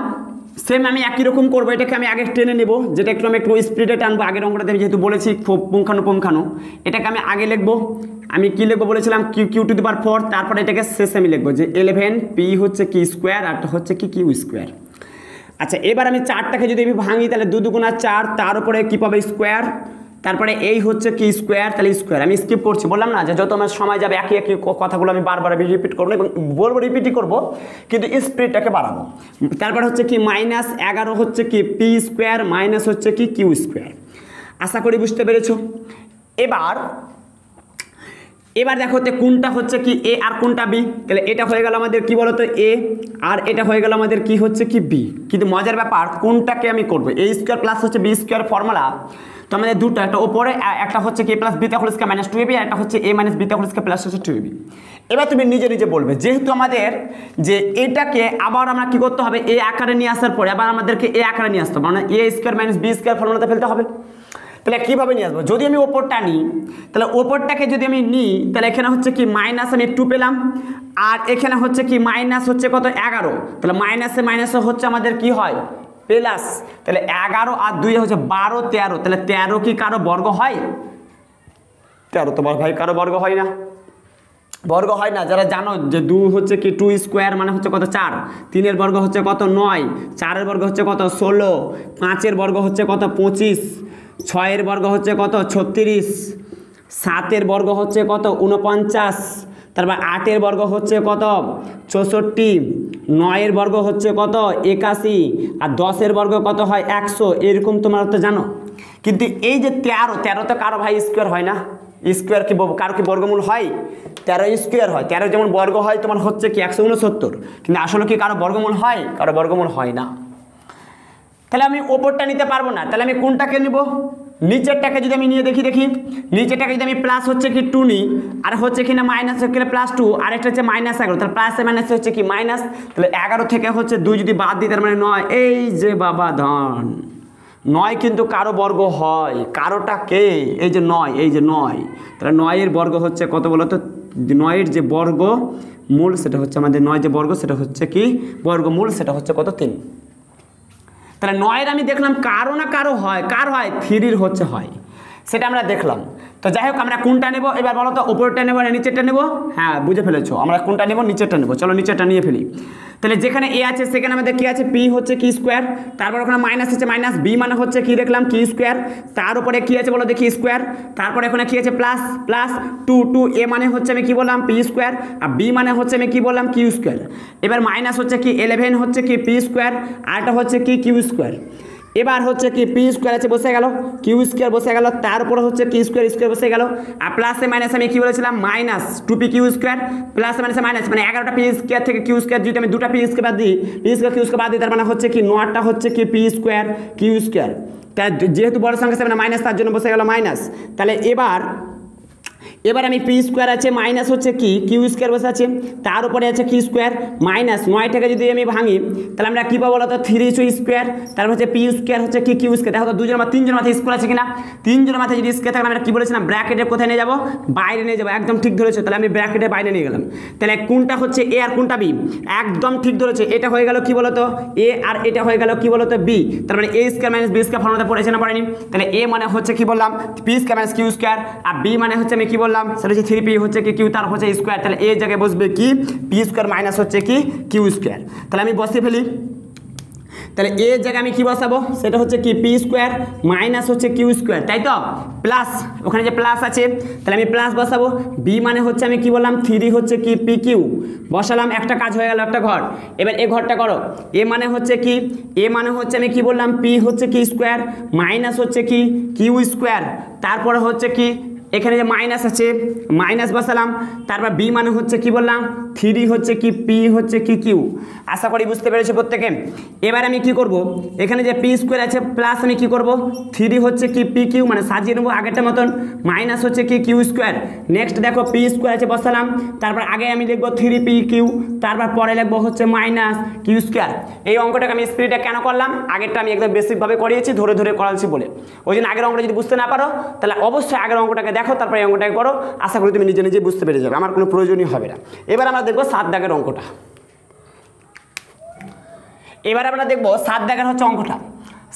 সেম আমি একই রকম করবো, এটাকে আমি আগে টেনে নেব, যেটা একটু আমি একটু স্পিডে টানবো। আগের অঙ্কটাতে আমি যেহেতু বলেছি খুব পুঙ্খানু, এটাকে আমি আগে লিখবো। আমি কি লিখবো বলেছিলাম কিউ টু দি পাওয়ার 4, তারপরে এটাকে শেষে আমি লিখবো যে 11 পি হচ্ছে কি স্কোয়ার আর হচ্ছে কি কিউ স্কোয়ার। আচ্ছা এবার আমি 4টাকে যদি আমি ভাঙি তাহলে 2 দুগুণা 4, তার উপরে কী পাবে স্কোয়ার, তারপরে এই হচ্ছে কি স্কোয়ার, তাহলে স্কোয়ার। আমি স্কিপ করছি, বললাম না যে যত আমার সময় যাবে একই কথাগুলো আমি বারবার রিপিট করবো এবং বলবো রিপিটই করবো, কিন্তু স্পিডটাকে বাড়াবো। তারপর হচ্ছে কি -11 হচ্ছে কি পি স্কোয়ার মাইনাস হচ্ছে কি কিউ স্কোয়ার। আশা করি বুঝতে পেরেছো। এবার দেখো কোনটা হচ্ছে কি এ আর কোনটা বি, তাহলে এটা হয়ে গেল আমাদের কি বলতো এ, আর এটা হয়ে গেল আমাদের কি হচ্ছে কি বি। কিন্তু মজার ব্যাপার কোনটাকে আমি করবো, এ স্কোয়ার প্লাস হচ্ছে বি স্কোয়ার ফর্মুলা তো আমাদের দুটো, একটা ওপরে একটা হচ্ছে কে প্লাস বিটা হোল স্কয়ার মাইনাস 2ab, আর একটা হচ্ছে এ মাইনাস বিটা হোল স্কয়ার প্লাস হচ্ছে 2ab। এবার তুমি নিজে নিজে বলবে যেহেতু আমাদের যে এটাকে আবার আমরা কি করতে হবে এ আকারে নিয়ে আসার পরে আবার আমাদেরকে এ আকারে নিয়ে আসতে হবে, মানে এ স্কয়ার মাইনাস বি স্কয়ার ফর্মুলাতে ফেলতে হবে। তাহলে কীভাবে নিয়ে আসবো, যদি আমি ওপরটা নিই তাহলে ওপরটাকে যদি আমি নিই তাহলে এখানে হচ্ছে কি মাইনাস আমি 2 পেলাম, আর এখানে হচ্ছে কি মাইনাস হচ্ছে কত 11, তাহলে মাইনাসে হচ্ছে আমাদের কি হয় প্লাস, তাহলে 11 আর 2 হচ্ছে 12 13, তাহলে 13 কি কারো বর্গ হয়? 13 তোমার ভাই কারো বর্গ হয় না, বর্গ হয় না। যারা জানো যে 2 হচ্ছে কি 2 স্কোয়ার মানে হচ্ছে কত 4, 3-এর বর্গ হচ্ছে কত 9, 4-এর বর্গ হচ্ছে কত 16, 5-এর বর্গ হচ্ছে কত 25, 6-এর বর্গ হচ্ছে কত 36, 7-এর বর্গ হচ্ছে কত 49, তারপর 8-এর বর্গ হচ্ছে কত 64, 9-এর বর্গ হচ্ছে কত 81, আর 10-এর বর্গ কত হয় 100, এরকম তোমরা তো জানো। কিন্তু এই যে 13 তো কারো ভাই স্কোয়ার হয় না, স্কোয়ার কি কারো কি বর্গমূল হয়? 13 স্কোয়ার হয়, 13 যেমন বর্গ হয় তোমার হচ্ছে কি 169, কিন্তু আসলে কি কারো বর্গমূল হয়? কারো বর্গমূল হয় না। তাহলে আমি ওপরটা নিতে পারবো না, তাহলে আমি কোনটাকে নিব? নিচেরটাকে যদি আমি নিয়ে দেখি নিচেরটাকে যদি আমি প্লাস হচ্ছে কি 2 নিই, আর হচ্ছে কি না মাইনাস হচ্ছে প্লাস 2, আর একটা হচ্ছে -11, তাহলে প্লাসে মাইনাসে হচ্ছে কি মাইনাস, তাহলে 11 থেকে হচ্ছে 2 যদি বাদ দিই তার মানে 9, এই যে বাবা ধন 9 কিন্তু কারো বর্গ হয়, কারোটা কে? এই যে 9, এই যে 9, তাহলে 9-এর বর্গ হচ্ছে কত বলো তো, 9-এর যে বর্গ মূল সেটা হচ্ছে আমাদের 9 যে বর্গ সেটা হচ্ছে কি বর্গমূল সেটা হচ্ছে কত 3। তাহলে 9-এর আমি দেখলাম কারো না কারো হয়, কার হয় 3-র হচ্ছে হয়, সেটা আমরা দেখলাম। তো যাই হোক আমরা কোনটা নেব এবার বলো তো, ওপরটা নেব না নিচেরটা নেব? হ্যাঁ বুঝে ফেলেছো, আমরা কোনটা নেব? নিচেরটা নেব। চলো নিচেরটা নিয়ে ফেলি। তাহলে যেখানে এ আছে সেখানে আমাদের কি আছে পি হচ্ছে কি স্কোয়ার, তারপর ওখানে মাইনাস আছে মাইনাস, বি মানে হচ্ছে কি দেখলাম কি স্কোয়ার, তার উপরে কি আছে বলো দেখি স্কোয়ার, তারপরে এখানে কি আছে প্লাস প্লাস 2 এ মানে হচ্ছে আমি কি বললাম পি স্কোয়ার, আর বি মানে হচ্ছে আমি কি বললাম কিউ স্কোয়ার। এবার মাইনাস হচ্ছে কি 11 হচ্ছে কি পি স্কোয়ার, আরটা হচ্ছে কি কিউ স্কোয়ার। এবার হচ্ছে কি পি স্কোয়ার আছে বসে গেল, কিউ স্কোয়ার বসে গেল, তার উপরে হচ্ছে কি স্কোয়ার বসে গেল, আর প্লাসে মাইনাস আমি কি বলেছিলাম মাইনাস 2p কিউ স্কোয়ার, প্লাসে মাইনাসে মাইনাস মানে 11টা পি স্কোয়ার থেকে কিউ স্কোয়ার যদি আমি 2টা পি স্কোয়ার বাদ দিই, পি স্কোয়ার কিউ স্কোয়ার বাদ দিই, তার মানে হচ্ছে কি 9টা হচ্ছে কি পি স্কোয়ার কিউ স্কোয়ার। তাই যেহেতু বড় সংখ্যা সেখানে মাইনাস তার জন্য বসে গেল মাইনাস। তাহলে এবার আমি পি স্কোয়ার আছে মাইনাস হচ্ছে কি কিউ স্কোয়ার বসে আছে, তার উপরে আছে কি স্কোয়ার মাইনাস 9টাকে যদি আমি ভাঙি তাহলে আমরা কী পাবো বলতো 3 স্কোয়ার, তারপর হচ্ছে পি স্কোয়ার হচ্ছে কি কিউ স্কোয়ার। দেখো তো 3জনের মাথায় স্কোয়ার আছে কিনা, 3জনের মাথায় যদি স্কোয়ার থাকে আমরা কী বলেছিলাম ব্র্যাকেটের কোথায় নিয়ে যাবো, বাইরে নিয়ে যাবো, একদম ঠিক ধরেছে। তাহলে আমি ব্র্যাকেটের বাইরে নিয়ে গেলাম, তাহলে কোনটা হচ্ছে এ আর কোনটা বি, একদম ঠিক ধরেছে। এটা হয়ে গেল কি বলতো এ, আর এটা হয়ে গেল কি বলতো বি, তার মানে A square minus B square ফর্মুলাতে পড়েছে না পড়েনি? তাহলে এ মানে হচ্ছে কি বললাম P square minus Q square, আর বি মানে হচ্ছে আমি কি বললাম সেটা হচ্ছে 3p হচ্ছে কি কিউ তার হচ্ছে স্কোয়ার, তাহলে এ জায়গায় বসবে কি পি স্কোয়ার মাইনাস হচ্ছে কি কিউ স্কোয়ার। তাহলে আমি বসে ফেলি, তাহলে এ জায়গায় আমি কি বসাবো, সেটা হচ্ছে কি পি স্কোয়ার মাইনাস হচ্ছে কিউ স্কোয়ার, তাই তো প্লাস ওখানে যে প্লাস আছে তাহলে আমি প্লাস বসাবো। বি মানে হচ্ছে আমি কি বললাম 3 হচ্ছে কি পি কিউ বসালাম, একটা কাজ হয়ে গেল, একটা ঘর। এবার এ ঘরটা করো, এ মানে হচ্ছে কি, এ মানে হচ্ছে আমি কি বললাম পি হচ্ছে কি স্কোয়ার মাইনাস হচ্ছে কি কিউ স্কোয়ার, তারপরে হচ্ছে কি এখানে যে মাইনাস আছে মাইনাস বসালাম, তারপর বি মানে হচ্ছে কি বললাম 3 হচ্ছে কি পি হচ্ছে কি কিউ। আশা করি বুঝতে পেরেছি প্রত্যেকে। এবার আমি কি করব, এখানে যে পি স্কোয়ার আছে প্লাস আমি কি করব 3 হচ্ছে কি পি কিউ মানে সাজিয়ে নেবো আগেরটা মতন, মাইনাস হচ্ছে কি কিউ স্কোয়ার। নেক্সট দেখো পি স্কোয়ার আছে বসালাম, তারপর আগে আমি লিখবো 3 পি কিউ, তারপর পরে লিখবো হচ্ছে মাইনাস কিউ স্কোয়ার। এই অঙ্কটাকে আমি স্পিডটা কেন করলাম, আগেরটা আমি একদম বেসিকভাবে করিয়েছি, ধরে ধরে করাচ্ছি বলে। ওই জন্য আগের অঙ্কটা যদি বুঝতে না পারো তাহলে অবশ্যই আগের অঙ্কটাকে দেখো, তারপরে এই অঙ্কটাকে করো, আশা করি তুমি নিজে নিজে বুঝতে পেরে যাবে, আমার কোনো প্রয়োজনই হবে না। এবার আমরা দেখবো 7 দাগের অঙ্কটা। এবার আমরা দেখবো 7 দাগের হচ্ছে অঙ্কটা।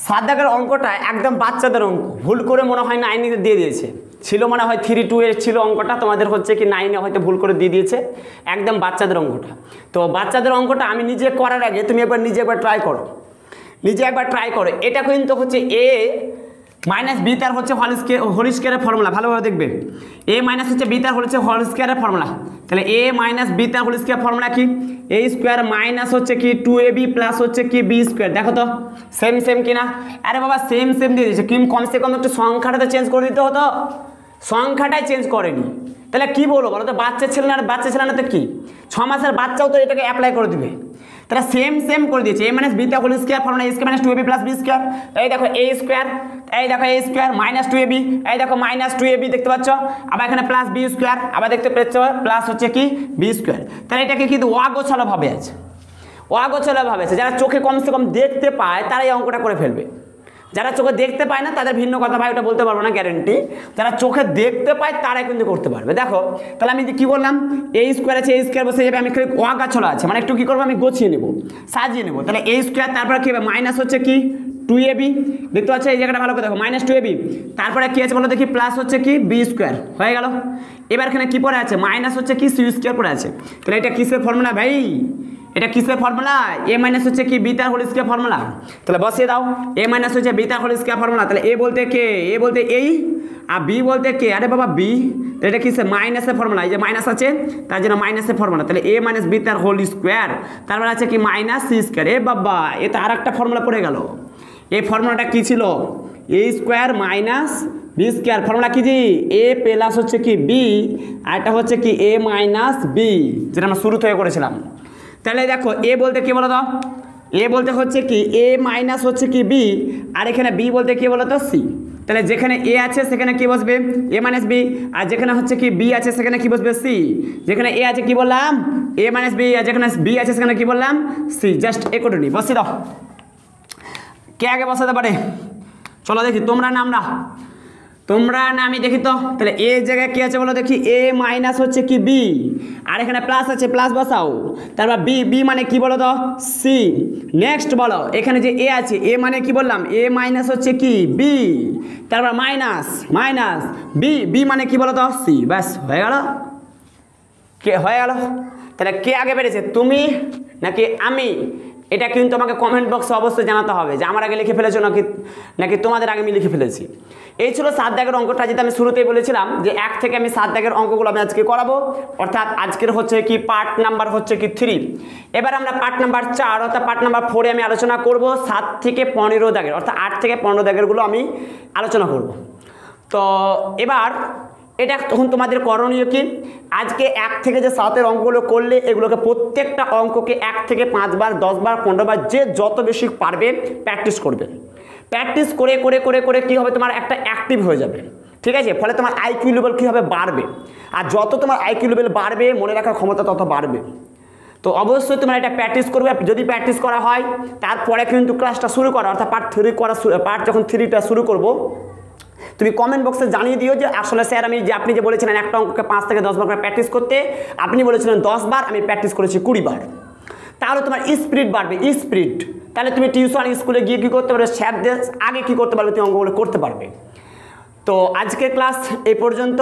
7 দাগের অঙ্কটা একদম বাচ্চাদের অঙ্ক, ভুল করে মনে হয় 9 দিয়ে দিয়েছে, ছিল মনে হয় 3-2 এর ছিল অঙ্কটা, তোমাদের হচ্ছে কি 9 হয়তো ভুল করে দিয়ে দিয়েছে, একদম বাচ্চাদের অঙ্কটা। তো বাচ্চাদের অঙ্কটা আমি নিজে করার আগে তুমি নিজে একবার ট্রাই করো, এটা কিন্তু হচ্ছে এ মাইনাস বি তার হচ্ছে হোল স্কোয়ারের ফর্মুলা, ভালোভাবে দেখবে। এ মাইনাস হচ্ছে বি তার হচ্ছে হোল স্কোয়ারের ফর্মুলা, তাহলে এ মাইনাস বি তার হোল স্কোয়ার ফর্মুলা কি, এ স্কোয়ার মাইনাস হচ্ছে কি 2ab প্লাস হচ্ছে কি বি স্কোয়ার। দেখো তো সেম কিনা, আরে বাবা সেম দিয়ে দিয়েছে, কিন্তু কমসে কম একটু সংখ্যাটা তো চেঞ্জ করে দিতে হতো, সংখ্যাটাই চেঞ্জ করেনি। তাহলে কি বলবো বলো তো, বাচ্চা ছেলে না তো কি 6 মাসের বাচ্চাও তো এটাকে অ্যাপ্লাই করে দিবে। তারা সেম করে দিয়েছে, এ মাইনাস বি তা whole square formula, A square minus 2ab plus B square. এই দেখো এ স্কোয়ার, এই দেখো এ স্কোয়ার মাইনাস 2ab, এই দেখো মাইনাস 2ab দেখতে পাচ্ছ, আবার এখানে প্লাস বি স্কোয়ার, আবার দেখতে পাচ্ছ প্লাস হচ্ছে কি বি স্কোয়ার। তাহলে এটাকে কিন্তু অগোছালোভাবে আছে, যারা চোখে কমসে কম দেখতে পায় তারা এই অঙ্কটা করে ফেলবে। যারা চোখে দেখতে পায় না তাদের ভিন্ন কথা, ভাই ওটা বলতে পারবো না গ্যারেন্টি। যারা চোখে দেখতে পায় তারাই কিন্তু করতে পারবে। দেখো তাহলে আমি কি বললাম, এই স্কোয়ার আছে, এই স্কোয়ার বসে যাবে, আমি ওয়াগাছলা আছে মানে একটু কি করবো আমি গোছিয়ে নেবো, সাজিয়ে নেবো। তাহলে এই স্কোয়ার তারপরে কি হবে মাইনাস হচ্ছে কি 2ab, দেখতে পাচ্ছ এই জায়গাটা ভালো করে দেখো, মাইনাস 2ab, তারপরে কি আছে বলো দেখি প্লাস হচ্ছে কি বি স্কোয়ার হয়ে গেল। এবার এখানে কি পড়ে আছে মাইনাস হচ্ছে কি সি স্কোয়ার পড়ে আছে। তাহলে এটা কিসের ফর্মুলা ভাই, এটা কিসের ফর্মুলা, এ মাইনাস হচ্ছে কি বি তার হোল স্কোয়ার ফর্মুলা। তাহলে বসিয়ে দাও, এ মাইনাস হচ্ছে বি তার হোল স্কোয়ার ফর্মুলা। তাহলে এ বলতে কে, এ বলতে এই, আর বি বলতে কে, আরে বাবা বি, এটা কিসের মাইনাসের ফর্মুলা, এই যে মাইনাস আছে তার জন্য মাইনাসের ফর্মুলা। তাহলে এ মাইনাস বি তার হোল স্কোয়ার, তারপরে আছে কি মাইনাস সি স্কোয়ার। এ বাবা এ তো আর একটা ফর্মুলা পড়ে গেল। এই ফর্মুলাটা কি ছিল, A square minus B square, formula কি জি এ প্লাস হচ্ছে কি বি, আর এটা হচ্ছে কি এ মাইনাস বি, যেটা আমরা শুরু থেকে করেছিলাম। তাহলে দেখো এ বলতে কি বলো তো, এ বলতে হচ্ছে কি এ মাইনাস হচ্ছে কি বি, আর এখানে বি বলতে কি বলো তো সি। তাহলে যেখানে এ আছে সেখানে কি বসবে এ মাইনাস বি, আর যেখানে হচ্ছে কি বি আছে সেখানে কি বসবে সি। যেখানে এ আছে কি বললাম এ মাইনাস বি, আর যেখানে বি আছে সেখানে কি বললাম সি। জাস্ট একটুনি বসিয়ে দাও, কে আগে বসাতে পারে চলো দেখি, তোমরা না আমরা, তোমরা না আমি দেখি তো। তাহলে এ জায়গায় কি আছে বলো দেখি, এ মাইনাস হচ্ছে কি বি, আর এখানে প্লাস আছে প্লাস বসাও, তারপর বি মানে কি বলো তো সি। নেক্সট বলো এখানে যে এ আছে, এ মানে কি বললাম এ মাইনাস হচ্ছে কি বি, তারপর মাইনাস বি মানে কি বলো তো সি। ব্যাস হয়ে গেল, কে হয়ে গেল। তাহলে কে আগে বেড়েছে, তুমি নাকি আমি, এটা কিন্তু আমাকে কমেন্ট বক্সে অবশ্যই জানাতে হবে যে আমার আগে লিখে ফেলেছো নাকি তোমাদের আগে আমি লিখে ফেলেছি। এই ছিল 7 দাগের অঙ্কটা, যেটা আমি শুরুতেই বলেছিলাম যে 1 থেকে আমি 7 দাগের অঙ্কগুলো আমি আজকে করাবো, অর্থাৎ আজকের হচ্ছে কি পার্ট নাম্বার হচ্ছে কি 3। এবার আমরা পার্ট নাম্বার 4 অর্থাৎ পার্ট নাম্বার 4 আমি আলোচনা করব 7 থেকে 15 দাগের, অর্থাৎ 8 থেকে 15 দাগেরগুলো আমি আলোচনা করব। তো এবার এটা তখন তোমাদের করণীয় কি, আজকে 1 থেকে যে 7-এর অঙ্কগুলো করলে এগুলোকে প্রত্যেকটা অঙ্ককে 1 থেকে 5 বার 10 বার 15 বার যে যত বেশি পারবে প্র্যাকটিস করবে। প্র্যাকটিস করে করে করে করে কী হবে, তোমার একটা অ্যাক্টিভ হয়ে যাবে, ঠিক আছে। ফলে তোমার আইকিউ লেভেল কী হবে বাড়বে, আর যত তোমার আইকিউ লেভেল বাড়বে মনে রাখার ক্ষমতা তত বাড়বে। তো অবশ্যই তোমরা এটা প্র্যাকটিস করবে। যদি প্র্যাকটিস করা হয় তারপরে কিন্তু ক্লাসটা শুরু করা, অর্থাৎ পার্ট যখন 3টা শুরু করব, তুমি কমেন্ট বক্সে জানিয়ে দিও যে আসলে স্যার আপনি যে বলেছিলেন একটা অঙ্ককে 5 থেকে 10 বার করে প্র্যাকটিস করতে, আপনি বলেছিলেন 10 বার, আমি প্র্যাকটিস করেছি 20 বার। তাহলে তোমার স্পিড বাড়বে, স্পিড। তাহলে তুমি টিউশন স্কুলে গিয়ে কী করতে পারবে, স্যারদের আগে কী করতে পারবে, তুমি অঙ্কগুলো করতে পারবে। তো আজকের ক্লাস এই পর্যন্ত।